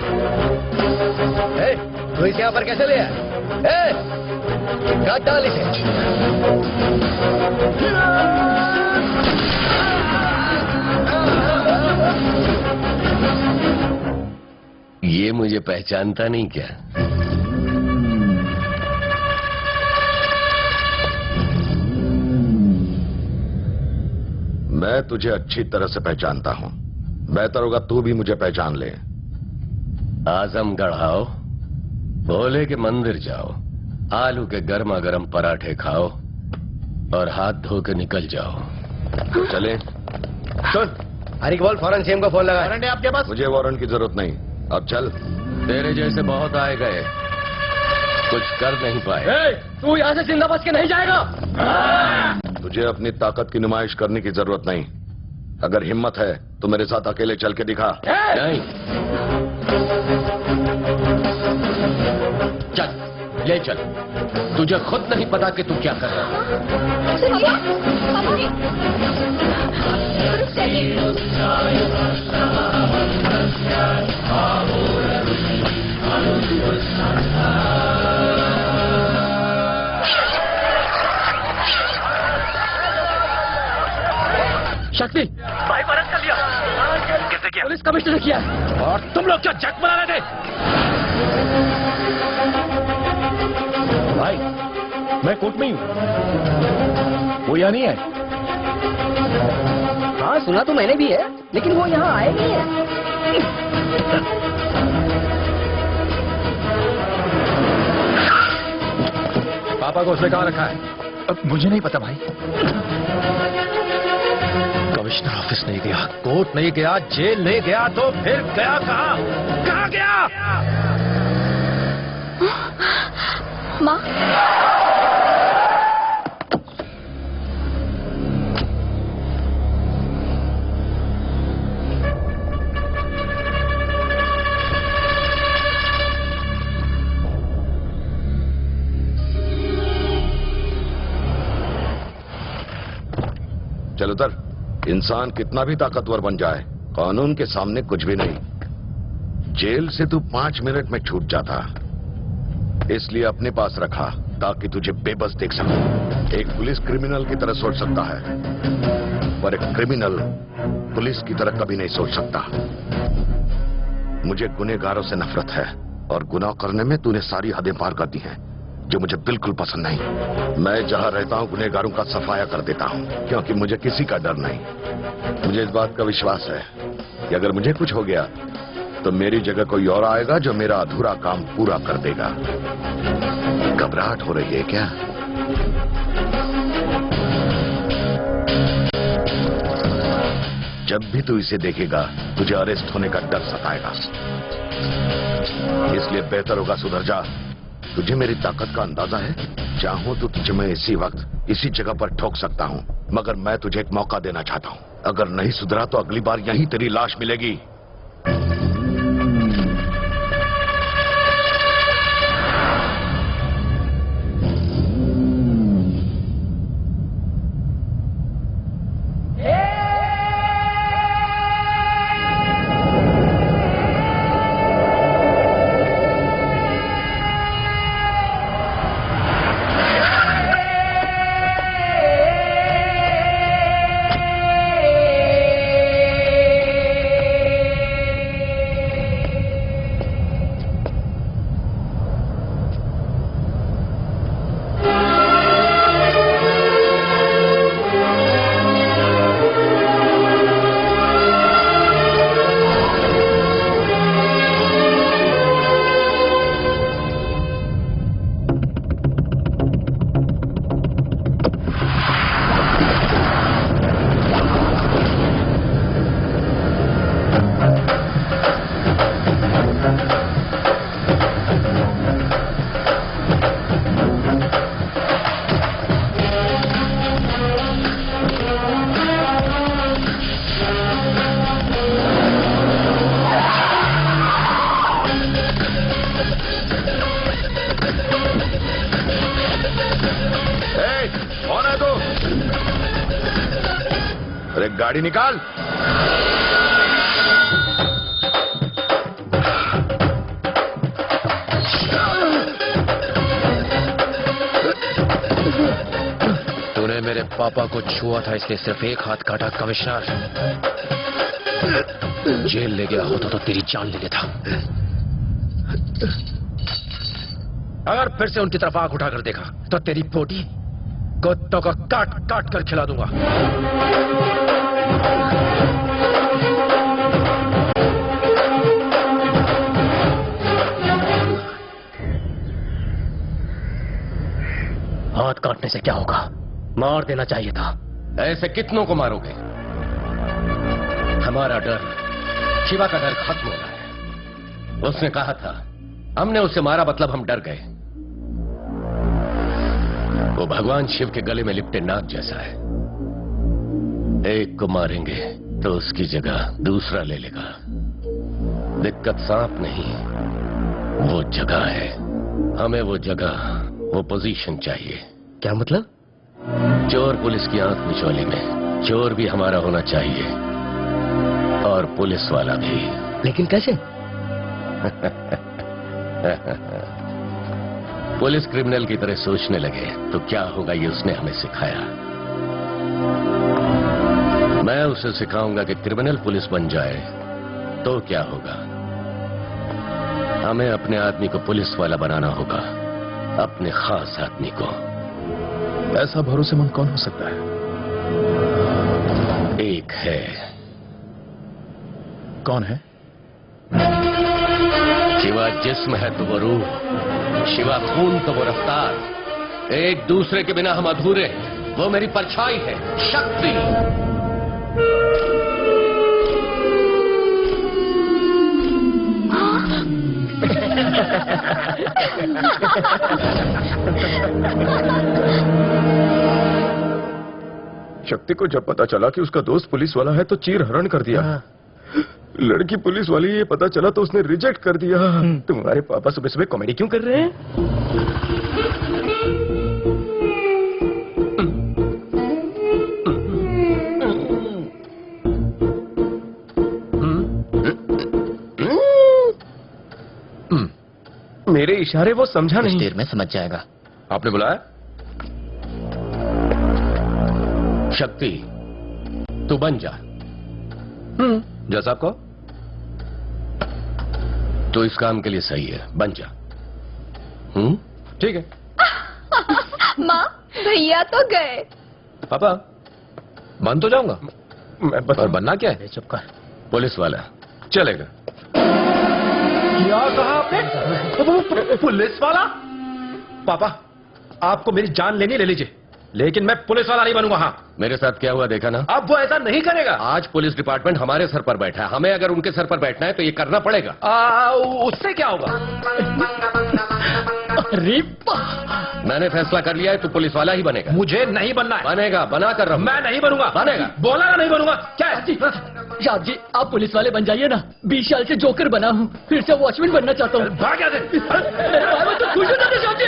तू इसे यहाँ पर कैसे ले आया? काट डाल इसे। ये मुझे पहचानता नहीं क्या? मैं तुझे अच्छी तरह से पहचानता हूं। बेहतर होगा तू भी मुझे पहचान ले। आजमगढ़ आओ, भोले के मंदिर जाओ, आलू के गर्मा गर्म पराठे खाओ और हाथ धो के निकल जाओ। तो चले। सुन, हरी बोल, फौरन सीएम को फोन लगा। वारंट है आपके पास? मुझे वारंट की जरूरत नहीं, अब चल। तेरे जैसे बहुत आए गए, कुछ कर नहीं पाए। तू यहाँ से जिंदा बच के नहीं जाएगा। तुझे अपनी ताकत की नुमाइश करने की जरूरत नहीं। अगर हिम्मत है तो मेरे साथ अकेले चल के दिखा। नहीं, चल ले चल। तुझे खुद नहीं पता कि तू क्या कर रहा है। शक्ति भाई पर कर लिया। कैसे किया? पुलिस कमिश्नर ने किया। और तुम लोग क्या जग बना रहे थे? भाई मैं कोर्ट में ही हूँ, वो यहाँ नहीं है। हाँ सुना तो मैंने भी है, लेकिन वो यहाँ आए नहीं है। पापा को उसने कहाँ रखा है? अब मुझे नहीं पता भाई। कमिश्नर ऑफिस नहीं गया, कोर्ट नहीं गया, जेल नहीं गया, तो फिर गया कहाँ? कहाँ गया? माँ, चल उतर। इंसान कितना भी ताकतवर बन जाए, कानून के सामने कुछ भी नहीं। जेल से तू 5 मिनट में छूट जाता, इसलिए अपने पास रखा ताकि तुझे बेबस देख सकूं। एक पुलिस क्रिमिनल की तरह सोच सकता है, पर एक क्रिमिनल पुलिस की तरह कभी नहीं सोच सकता। मुझे गुनहगारों से नफरत है और गुनाह करने में तूने सारी हदें पार कर दी हैं, जो मुझे बिल्कुल पसंद नहीं। मैं जहां रहता हूं गुनहगारों का सफाया कर देता हूं, क्योंकि मुझे किसी का डर नहीं। मुझे इस बात का विश्वास है कि अगर मुझे कुछ हो गया तो मेरी जगह कोई और आएगा जो मेरा अधूरा काम पूरा कर देगा। घबराहट हो रही है क्या? जब भी तू इसे देखेगा तुझे अरेस्ट होने का डर सताएगा, इसलिए बेहतर होगा सुधर जा। तुझे मेरी ताकत का अंदाजा है? चाहूं तो तुझे मैं इसी वक्त इसी जगह पर ठोक सकता हूं, मगर मैं तुझे एक मौका देना चाहता हूं। अगर नहीं सुधरा तो अगली बार यहीं तेरी लाश मिलेगी। गाड़ी निकाल। तूने मेरे पापा को छुआ था, इसलिए सिर्फ एक हाथ काटा। कमिश्नर, जेल ले गया होता तो तेरी जान ले लेता। अगर फिर से उनकी तरफ आंख उठाकर देखा तो तेरी बोटी कुत्तों का काट काट कर खिला दूंगा। हाथ काटने से क्या होगा? मार देना चाहिए था। ऐसे कितनों को मारोगे? हमारा डर, शिवा का डर खत्म हो रहा है। उसने कहा था, हमने उसे मारा मतलब हम डर गए। वो भगवान शिव के गले में लिपटे नाग जैसा है। एक को मारेंगे तो उसकी जगह दूसरा ले लेगा। दिक्कत सांप नहीं, वो जगह है। हमें वो जगह, वो पोजीशन चाहिए। क्या मतलब? चोर पुलिस की आंख मिचौली में चोर भी हमारा होना चाहिए, और पुलिस वाला भी। लेकिन कैसे? पुलिस क्रिमिनल की तरह सोचने लगे तो क्या होगा, ये उसने हमें सिखाया। मैं उसे सिखाऊंगा कि क्रिमिनल पुलिस बन जाए तो क्या होगा। हमें अपने आदमी को पुलिस वाला बनाना होगा, अपने खास आदमी को। ऐसा भरोसेमंद कौन हो सकता है? एक है। कौन है? शिवा जिस्म है तो वो रूह, शिवा खून तो वो रफ्तार। एक दूसरे के बिना हम अधूरे। वो मेरी परछाई है, शक्ति। शक्ति को जब पता चला कि उसका दोस्त पुलिस वाला है तो चीर हरण कर दिया। लड़की पुलिस वाली ये पता चला तो उसने रिजेक्ट कर दिया। तुम्हारे पापा सुबह सुबह कॉमेडी क्यों कर रहे हैं? मेरे इशारे वो समझा नहीं। देर में समझ जाएगा। आपने बुलाया? शक्ति, तू बन जा। जैसा आपको। तो इस काम के लिए सही है, बन जा। ठीक है। माँ, भैया तो गए। पापा, बन तो जाऊंगा मैं, पर बनना क्या है? चुप कर। पुलिस वाला। चलेगा। क्या कहा आपने? पुलिस वाला? पापा, आपको मेरी जान लेनी ले लीजिए, लेकिन मैं पुलिस वाला नहीं बनूंगा। हाँ, मेरे साथ क्या हुआ देखा ना? अब वो ऐसा नहीं करेगा। आज पुलिस डिपार्टमेंट हमारे सर पर बैठा है, हमें अगर उनके सर पर बैठना है तो ये करना पड़ेगा। उससे क्या होगा? अरे मैंने फैसला कर लिया है, तू पुलिस वाला ही बनेगा। मुझे नहीं बनना है। बनेगा, बना कर रहा हूं। मैं नहीं बनूंगा। बनेगा। बोला ना नहीं बनूंगा। क्या है? शाद जी, आप पुलिस वाले बन जाइए ना। 20 साल से जोकर बना हूँ, फिर से वॉचमैन बनना चाहता हूँ। भाग यहाँ से। मेरे बारे में तो खुश हो जाते शाद जी।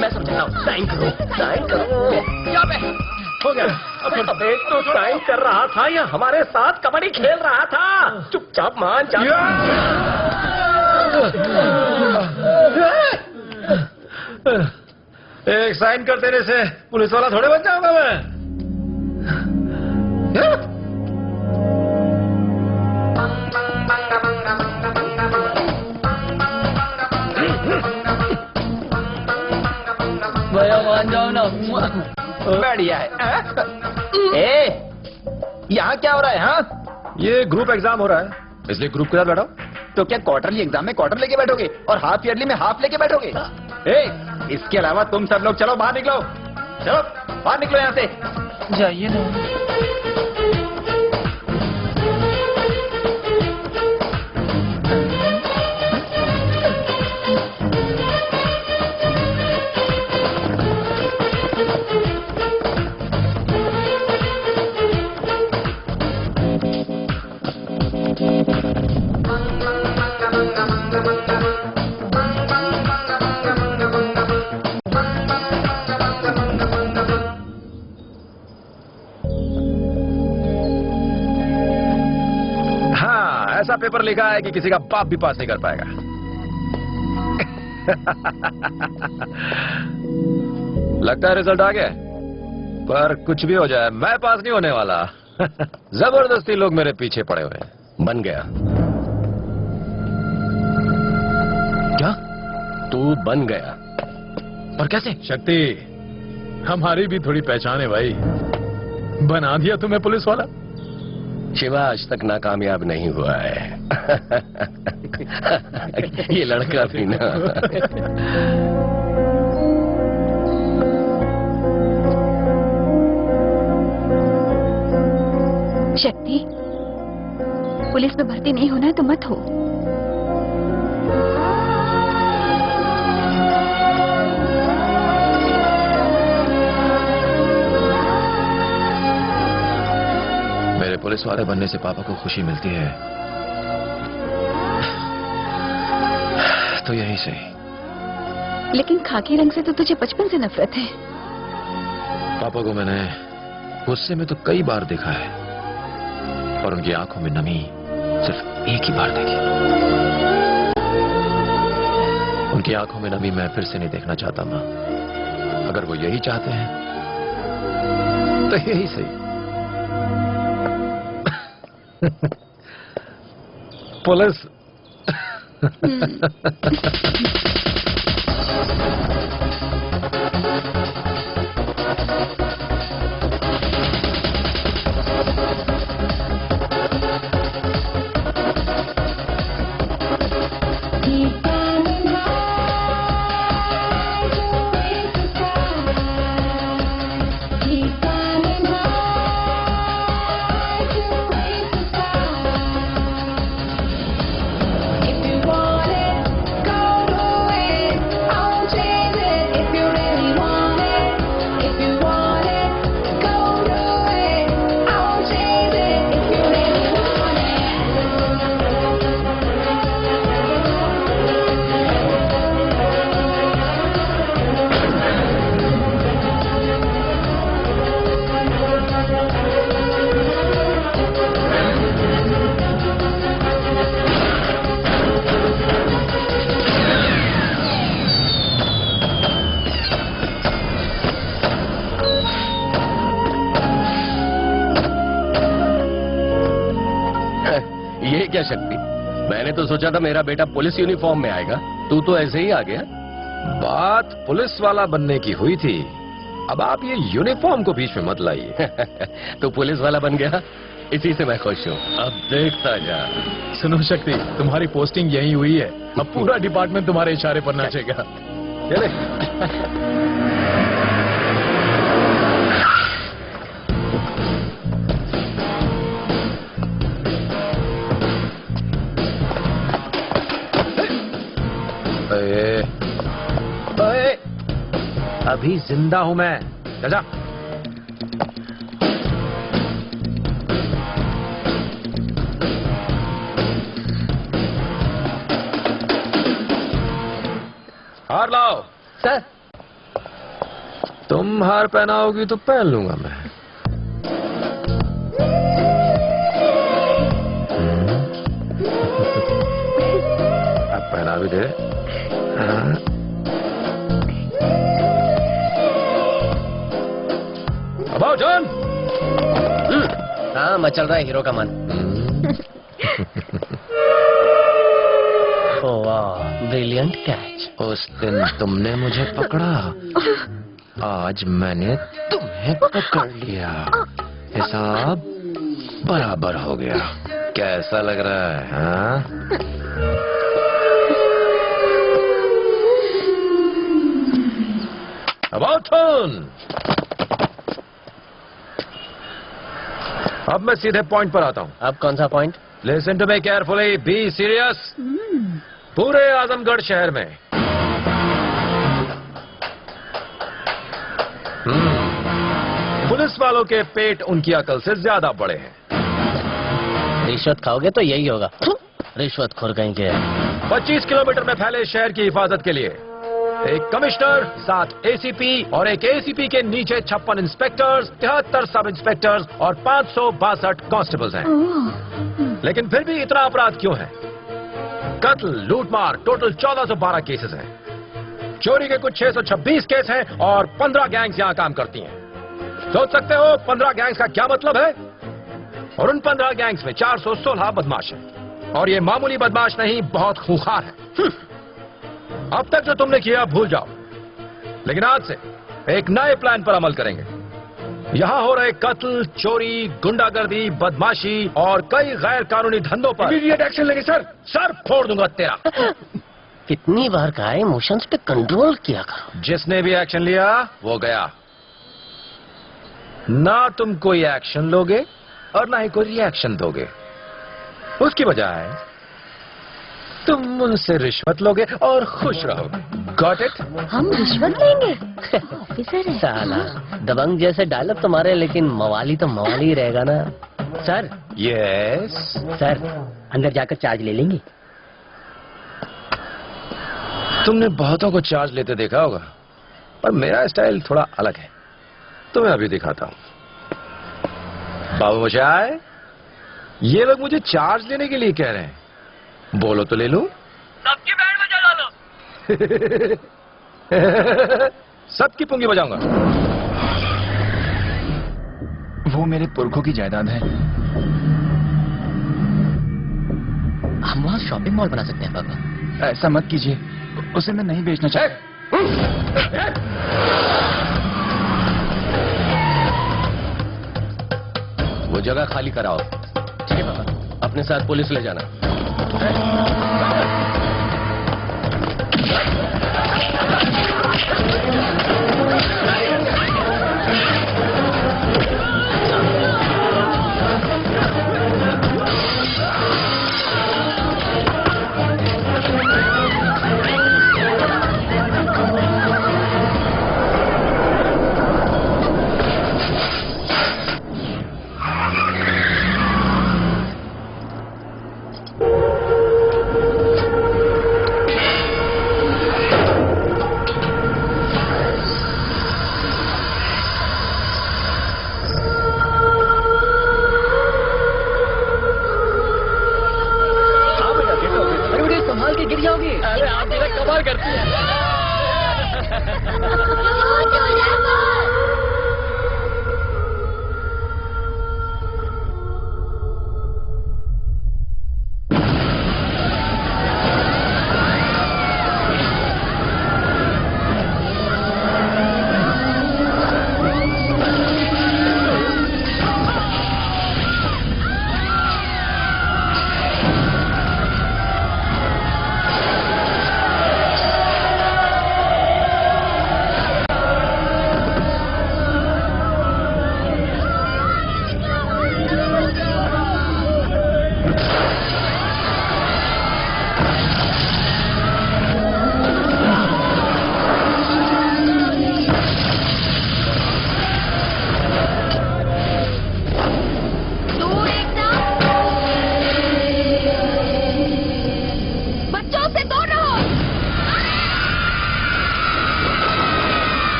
मैं समझाता हूँ। साइन करो, साइन करो। क्या बे? हो गया। अबे तो साइन कर रहा था या हमारे साथ कबड्डी खेल रहा था? चुपचाप मान जा। एक साइन कर देने से पुलिस वाला थोड़े बन जाऊंगा मैं। भैया मान जाओ ना। बढ़िया है। ए, यहाँ क्या हो रहा है? हाँ, ये ग्रुप एग्जाम हो रहा है, इसलिए ग्रुप के साथ बैठा हूं। तो क्या क्वार्टरली एग्जाम में क्वार्टर लेके बैठोगे और हाफ ईयरली में हाफ लेके बैठोगे? ए, इसके अलावा तुम सब लोग चलो बाहर निकलो, चलो बाहर निकलो यहाँ से। जाइए ना। ऐसा पेपर लिखा है कि किसी का बाप भी पास नहीं कर पाएगा। लगता है रिजल्ट आ गया, पर कुछ भी हो जाए मैं पास नहीं होने वाला। जबरदस्ती लोग मेरे पीछे पड़े हुए हैं। बन गया। क्या? तू बन गया। पर कैसे? शक्ति, हमारी भी थोड़ी पहचान है भाई, बना दिया तुम्हें पुलिस वाला। शिवा आज तक नाकामयाब नहीं हुआ है। ये लड़का भी ना। शक्ति, पुलिस में भर्ती नहीं होना है तो मत हो। मेरे पुलिस वाले बनने से पापा को खुशी मिलती है, तो यही सही। लेकिन खाकी रंग से तो तुझे बचपन से नफरत है। पापा को मैंने गुस्से में तो कई बार देखा है, और उनकी आंखों में नमी सिर्फ एक ही बार देखी। उनकी आंखों में नमी मैं फिर से नहीं देखना चाहता मां। अगर वो यही चाहते हैं तो यही सही। पुलिस। क्या शक्ति? मैंने तो सोचा था मेरा बेटा पुलिस यूनिफॉर्म में आएगा, तू तो ऐसे ही आ गया। बात पुलिस वाला बनने की हुई थी, अब आप ये यूनिफॉर्म को बीच में मत लाइए। तो पुलिस वाला बन गया, इसी से मैं खुश हूँ। अब देखता जा। सुनो शक्ति, तुम्हारी पोस्टिंग यही हुई है, अब पूरा डिपार्टमेंट तुम्हारे इशारे पर नाचेगा। चले। अये, अभी जिंदा हूं मैं। जा। हार लाओ। सर, तुम हार पहनाओगी तो पहन लूंगा मैं। अब पहना भी दे। अब आओ जॉन। हाँ, मचल रहा है हीरो का मन। ओह वाह, ब्रिलियंट कैच। उस दिन तुमने मुझे पकड़ा, आज मैंने तुम्हें पकड़ लिया, हिसाब बराबर हो गया। कैसा लग रहा है? हाँ? About turn. अब मैं सीधे पॉइंट पर आता हूँ। अब कौन सा point? Listen to me carefully, be serious. पूरे आजमगढ़ शहर में पुलिस वालों के पेट उनकी अकल से ज्यादा बड़े हैं। रिश्वत खाओगे तो यही होगा, रिश्वत खोर कहीं के। 25 किलोमीटर में फैले शहर की हिफाजत के लिए एक कमिश्नर, 7 एसीपी और एक एसीपी के नीचे 56 इंस्पेक्टर्स, 73 सब इंस्पेक्टर्स और 562 कांस्टेबल्स हैं। लेकिन फिर भी इतना अपराध क्यों है? कत्ल, लूटमार, टोटल 1412 केसेस हैं। चोरी के कुछ 626 केस हैं और 15 गैंग्स यहां काम करती हैं। सोच सकते हो 15 गैंग्स का क्या मतलब है? और उन 15 गैंग्स में 416 बदमाश हैं। और ये मामूली बदमाश नहीं, बहुत खूंखार है। अब तक जो तुमने किया भूल जाओ, लेकिन आज से एक नए प्लान पर अमल करेंगे। यहां हो रहे कत्ल, चोरी, गुंडागर्दी, बदमाशी और कई गैर कानूनी धंधों पर इमीडिएट एक्शन लेंगे सर। सर फोड़ दूंगा तेरा। कितनी बार कहा है इमोशंस पे कंट्रोल किया करो। जिसने भी एक्शन लिया वो गया। ना तुम कोई एक्शन लोगे और ना ही कोई रिएक्शन दोगे। उसकी बजाय तुम उनसे रिश्वत लोगे और खुश रहोगे। Got it? हम रिश्वत लेंगे? ऑफिसर है। साला दबंग जैसे डायलॉग तुम्हारे, लेकिन मवाली तो मवाली ही रहेगा ना। सर। यस सर, अंदर जाकर चार्ज ले लेंगे। तुमने बहुतों को चार्ज लेते देखा होगा, पर मेरा स्टाइल थोड़ा अलग है। तुम्हें अभी दिखाता हूं। बाबू मशाय, ये लोग मुझे चार्ज लेने के लिए कह रहे हैं, बोलो तो ले लूं? सबकी बैंड बजा लो। सबकी पुंगी बजाऊंगा। वो मेरे पुरखों की जायदाद है। हम वहाँ शॉपिंग मॉल बना सकते हैं पापा। ऐसा मत कीजिए, उसे मैं नहीं बेचना चाहता। वो जगह खाली कराओ। ठीक है पापा। अपने साथ पुलिस ले जाना।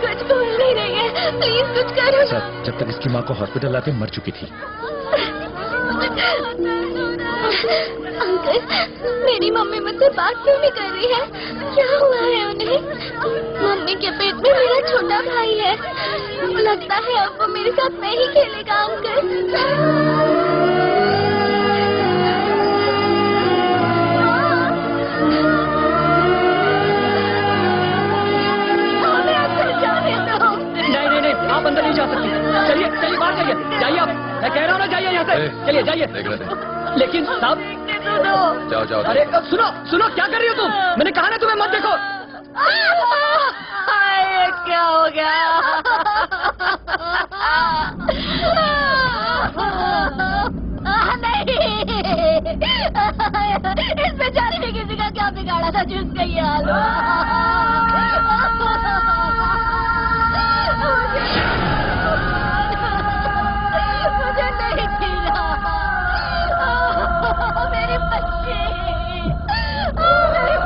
कुछ बोल नहीं रही है, प्लीज कुछ करो। सर, जब तक इसकी माँ को हॉस्पिटल लाते मर चुकी थी। अंकल, मेरी मम्मी मुझसे बात क्यों नहीं कर रही है? क्या हुआ है उन्हें? मम्मी के पेट में मेरा छोटा भाई है, लगता है अब वो मेरे साथ नहीं खेलेगा। अंकल, नहीं, आप अंदर नहीं जा सकती। चलिए चलिए, बाहर जाइए, जाइए आप, मैं कह रहा हूँ ना, जाइए यहाँ से। चलिए जाइए। लेकिन साहब, जाओ जाओ। अरे सुनो सुनो, क्या कर रही हो तुम? मैंने कहा ना तुम्हें मत देखो। क्या हो गया? नहीं, इस बेचारे ने किसी का क्या बिगाड़ा था जिसका ये हाल हुआ? मुझे नहीं खिला। मेरे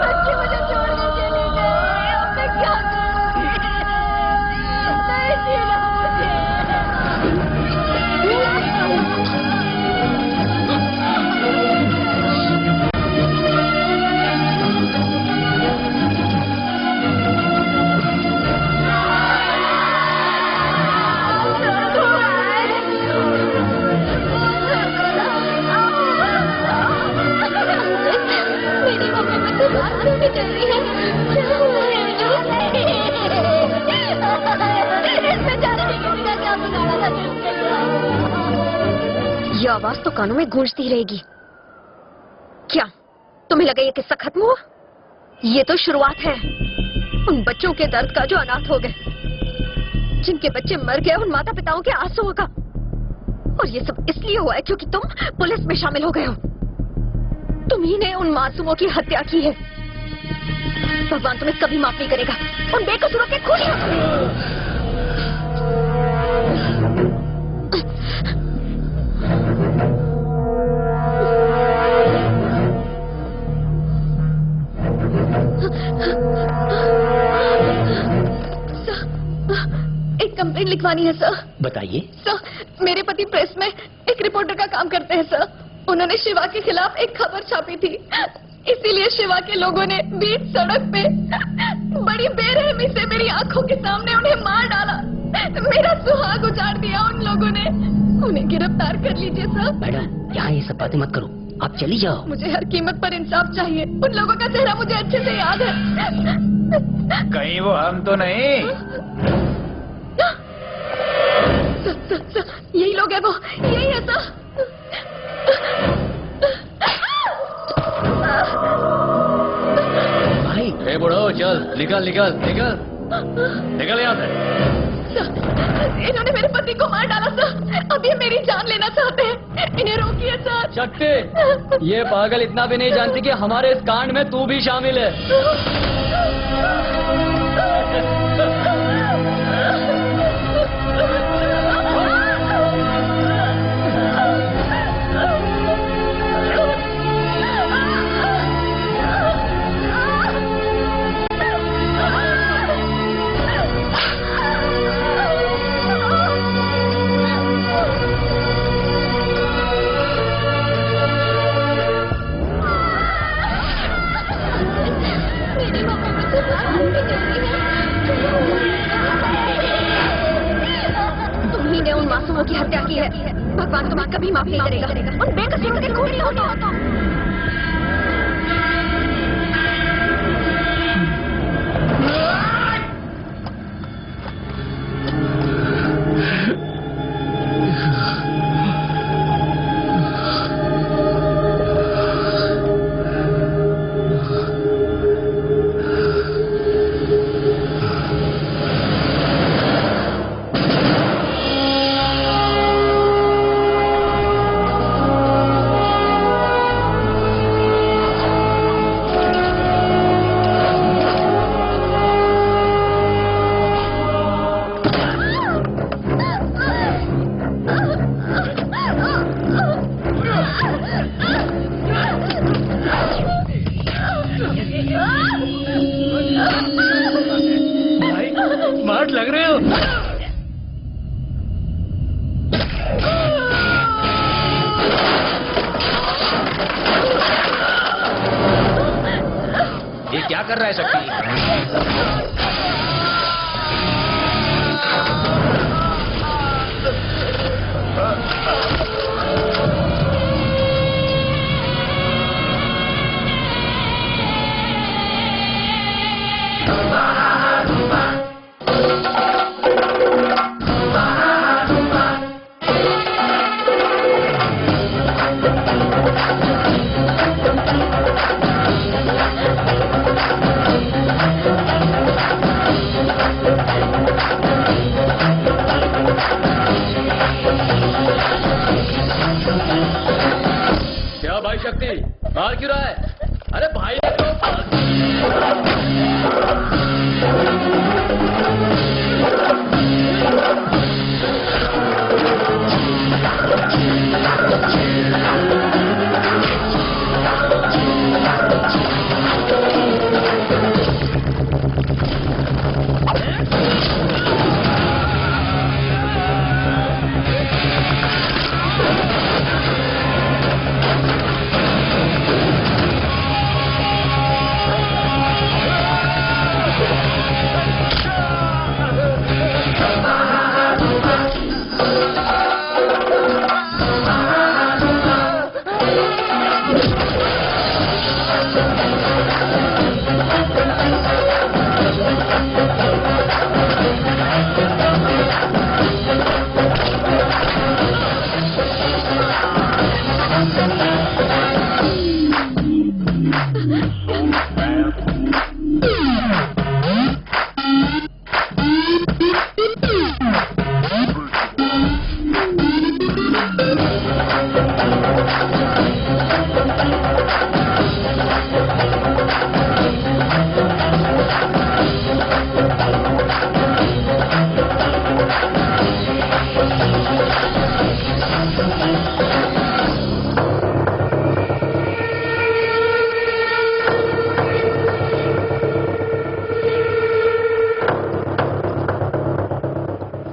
बच्चे मुझे छोड़ के चले गए। अब मैं क्या करूंगी? नहीं खिला मुझे। मेरी मम्मी मुझसे बात क्यों नहीं कर रही है? क्या हुआ है? इस बेचारे ने किसी का क्या बिगाड़ा था जिसके लिए? ये आवाज तो कानों में गूंजती रहेगी। क्या तुम्हें लगा ये किस्सा खत्म हुआ? ये तो शुरुआत है उन बच्चों के दर्द का जो अनाथ हो गए, जिनके बच्चे मर गए उन माता पिताओं के आंसुओं का। और ये सब इसलिए हुआ है क्योंकि तुम पुलिस में शामिल हो गए हो। तुम्ही ने उन मासूमों की हत्या की है। भगवान तुम्हें कभी माफ नहीं करेगा। उन बेकसूरों के खूनियों एक कंप्लेंट लिखवानी है सर। बताइए। सर, मेरे पति प्रेस में एक रिपोर्टर का काम करते हैं सर। उन्होंने शिवा के खिलाफ एक खबर छापी थी, इसीलिए शिवा के लोगों ने बीच सड़क पे बड़ी बेरहमी से मेरी आंखों के सामने उन्हें मार डाला। मेरा सुहाग उजाड़ दिया उन लोगों ने। उन्हें गिरफ्तार कर लीजिए सर। मैडम, यहाँ ये सब बातें मत करो, आप चली जाओ। मुझे हर कीमत पर इंसाफ चाहिए। उन लोगों का चेहरा मुझे अच्छे से याद है। कहीं वो हम तो नहीं? सर, यही लोग है, वो यही है सर। भाई, हे बुढ़ो, चल निकल निकल निकल निकल यहाँ से। सर, इन्होंने मेरे पति को मार डाला सर। अब ये मेरी जान लेना चाहते हैं। इन्हें रोकिए सर। शक्ति, ये पागल इतना भी नहीं जानती कि हमारे इस कांड में तू भी शामिल है। मेरी मम्मी मुझसे बात नहीं कर रही है। तुम्ही ने उन मासूमों की हत्या की है। भगवान तुम्हें कभी माफ नहीं करेगा। उन बेकसूरों के खूनियों को। कर रहा है शक्ति? क्या भाई शक्ति मार क्यों रहा है? अरे भाई ने तो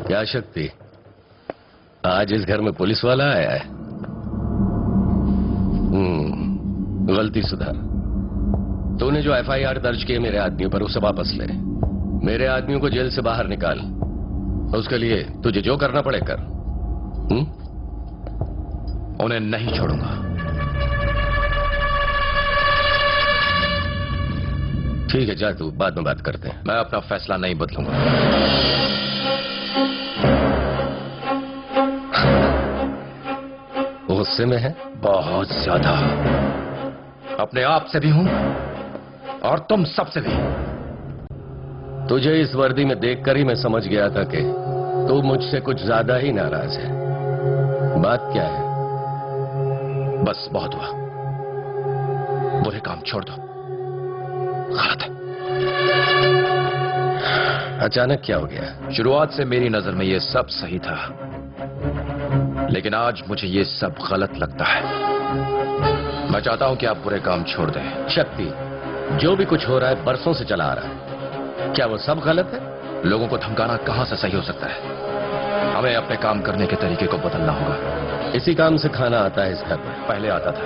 क्या शक्ति, आज इस घर में पुलिस वाला आया है? गलती सुधार। तूने जो एफआईआर दर्ज किए मेरे आदमियों पर, उसे वापस ले। मेरे आदमियों को जेल से बाहर निकाल। उसके लिए तुझे जो करना पड़े कर। उन्हें नहीं छोड़ूंगा। ठीक है, जा तू, बाद में बात करते हैं। मैं अपना फैसला नहीं बदलूंगा। गुस्से में है? बहुत ज्यादा। अपने आप से भी हूं और तुम सबसे भी। तुझे इस वर्दी में देखकर ही मैं समझ गया था कि तू मुझसे कुछ ज्यादा ही नाराज है। बात क्या है? बस बहुत हुआ। बुरे काम छोड़ दो। गलत है। अचानक क्या हो गया? शुरुआत से मेरी नजर में यह सब सही था, लेकिन आज मुझे ये सब गलत लगता है। मैं चाहता हूं कि आप बुरे काम छोड़ दें। शक्ति, जो भी कुछ हो रहा है बरसों से चला आ रहा है। क्या वो सब गलत है? लोगों को धमकाना कहां से सही हो सकता है? हमें अपने काम करने के तरीके को बदलना होगा। इसी काम से खाना आता है इस घर में। पहले आता था,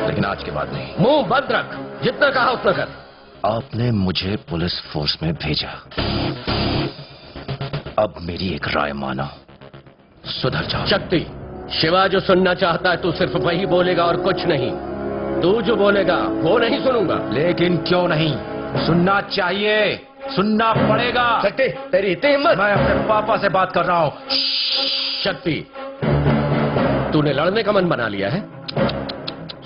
लेकिन आज के बाद नहीं। मुंह बंद रख, जितना कहा उतना कर। आपने मुझे पुलिस फोर्स में भेजा, अब मेरी एक राय मानो, सुधर जाओ। शक्ति, शिवा जो सुनना चाहता है तू सिर्फ वही बोलेगा और कुछ नहीं। तू जो बोलेगा वो नहीं सुनूंगा। लेकिन क्यों नहीं? सुनना चाहिए, सुनना पड़ेगा। शक्ति, तेरी इतनी हिम्मत? मैं अपने पापा से बात कर रहा हूं। शक्ति, तूने लड़ने का मन बना लिया है?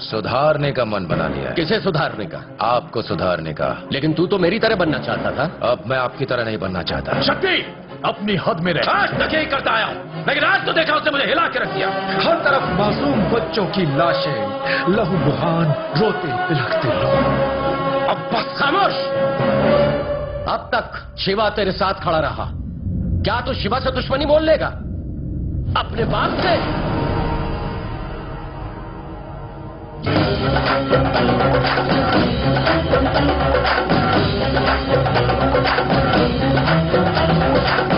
सुधारने का मन बना लिया है। किसे सुधारने का? आपको सुधारने का। लेकिन तू तो मेरी तरह बनना चाहता था। अब मैं आपकी तरह नहीं बनना चाहता। शक्ति, अपनी हद में रह। आज तक यही करता आया हूं, लेकिन आज तो देखा उसने मुझे हिला के रख दिया। हर तरफ मासूम बच्चों की लाशें, लहूलुहान, रोते बिलखते लोग। अब बस खामोश। अब तक शिवा तेरे साथ खड़ा रहा, क्या तू शिवा से दुश्मनी मोल लेगा? अपने बाप से?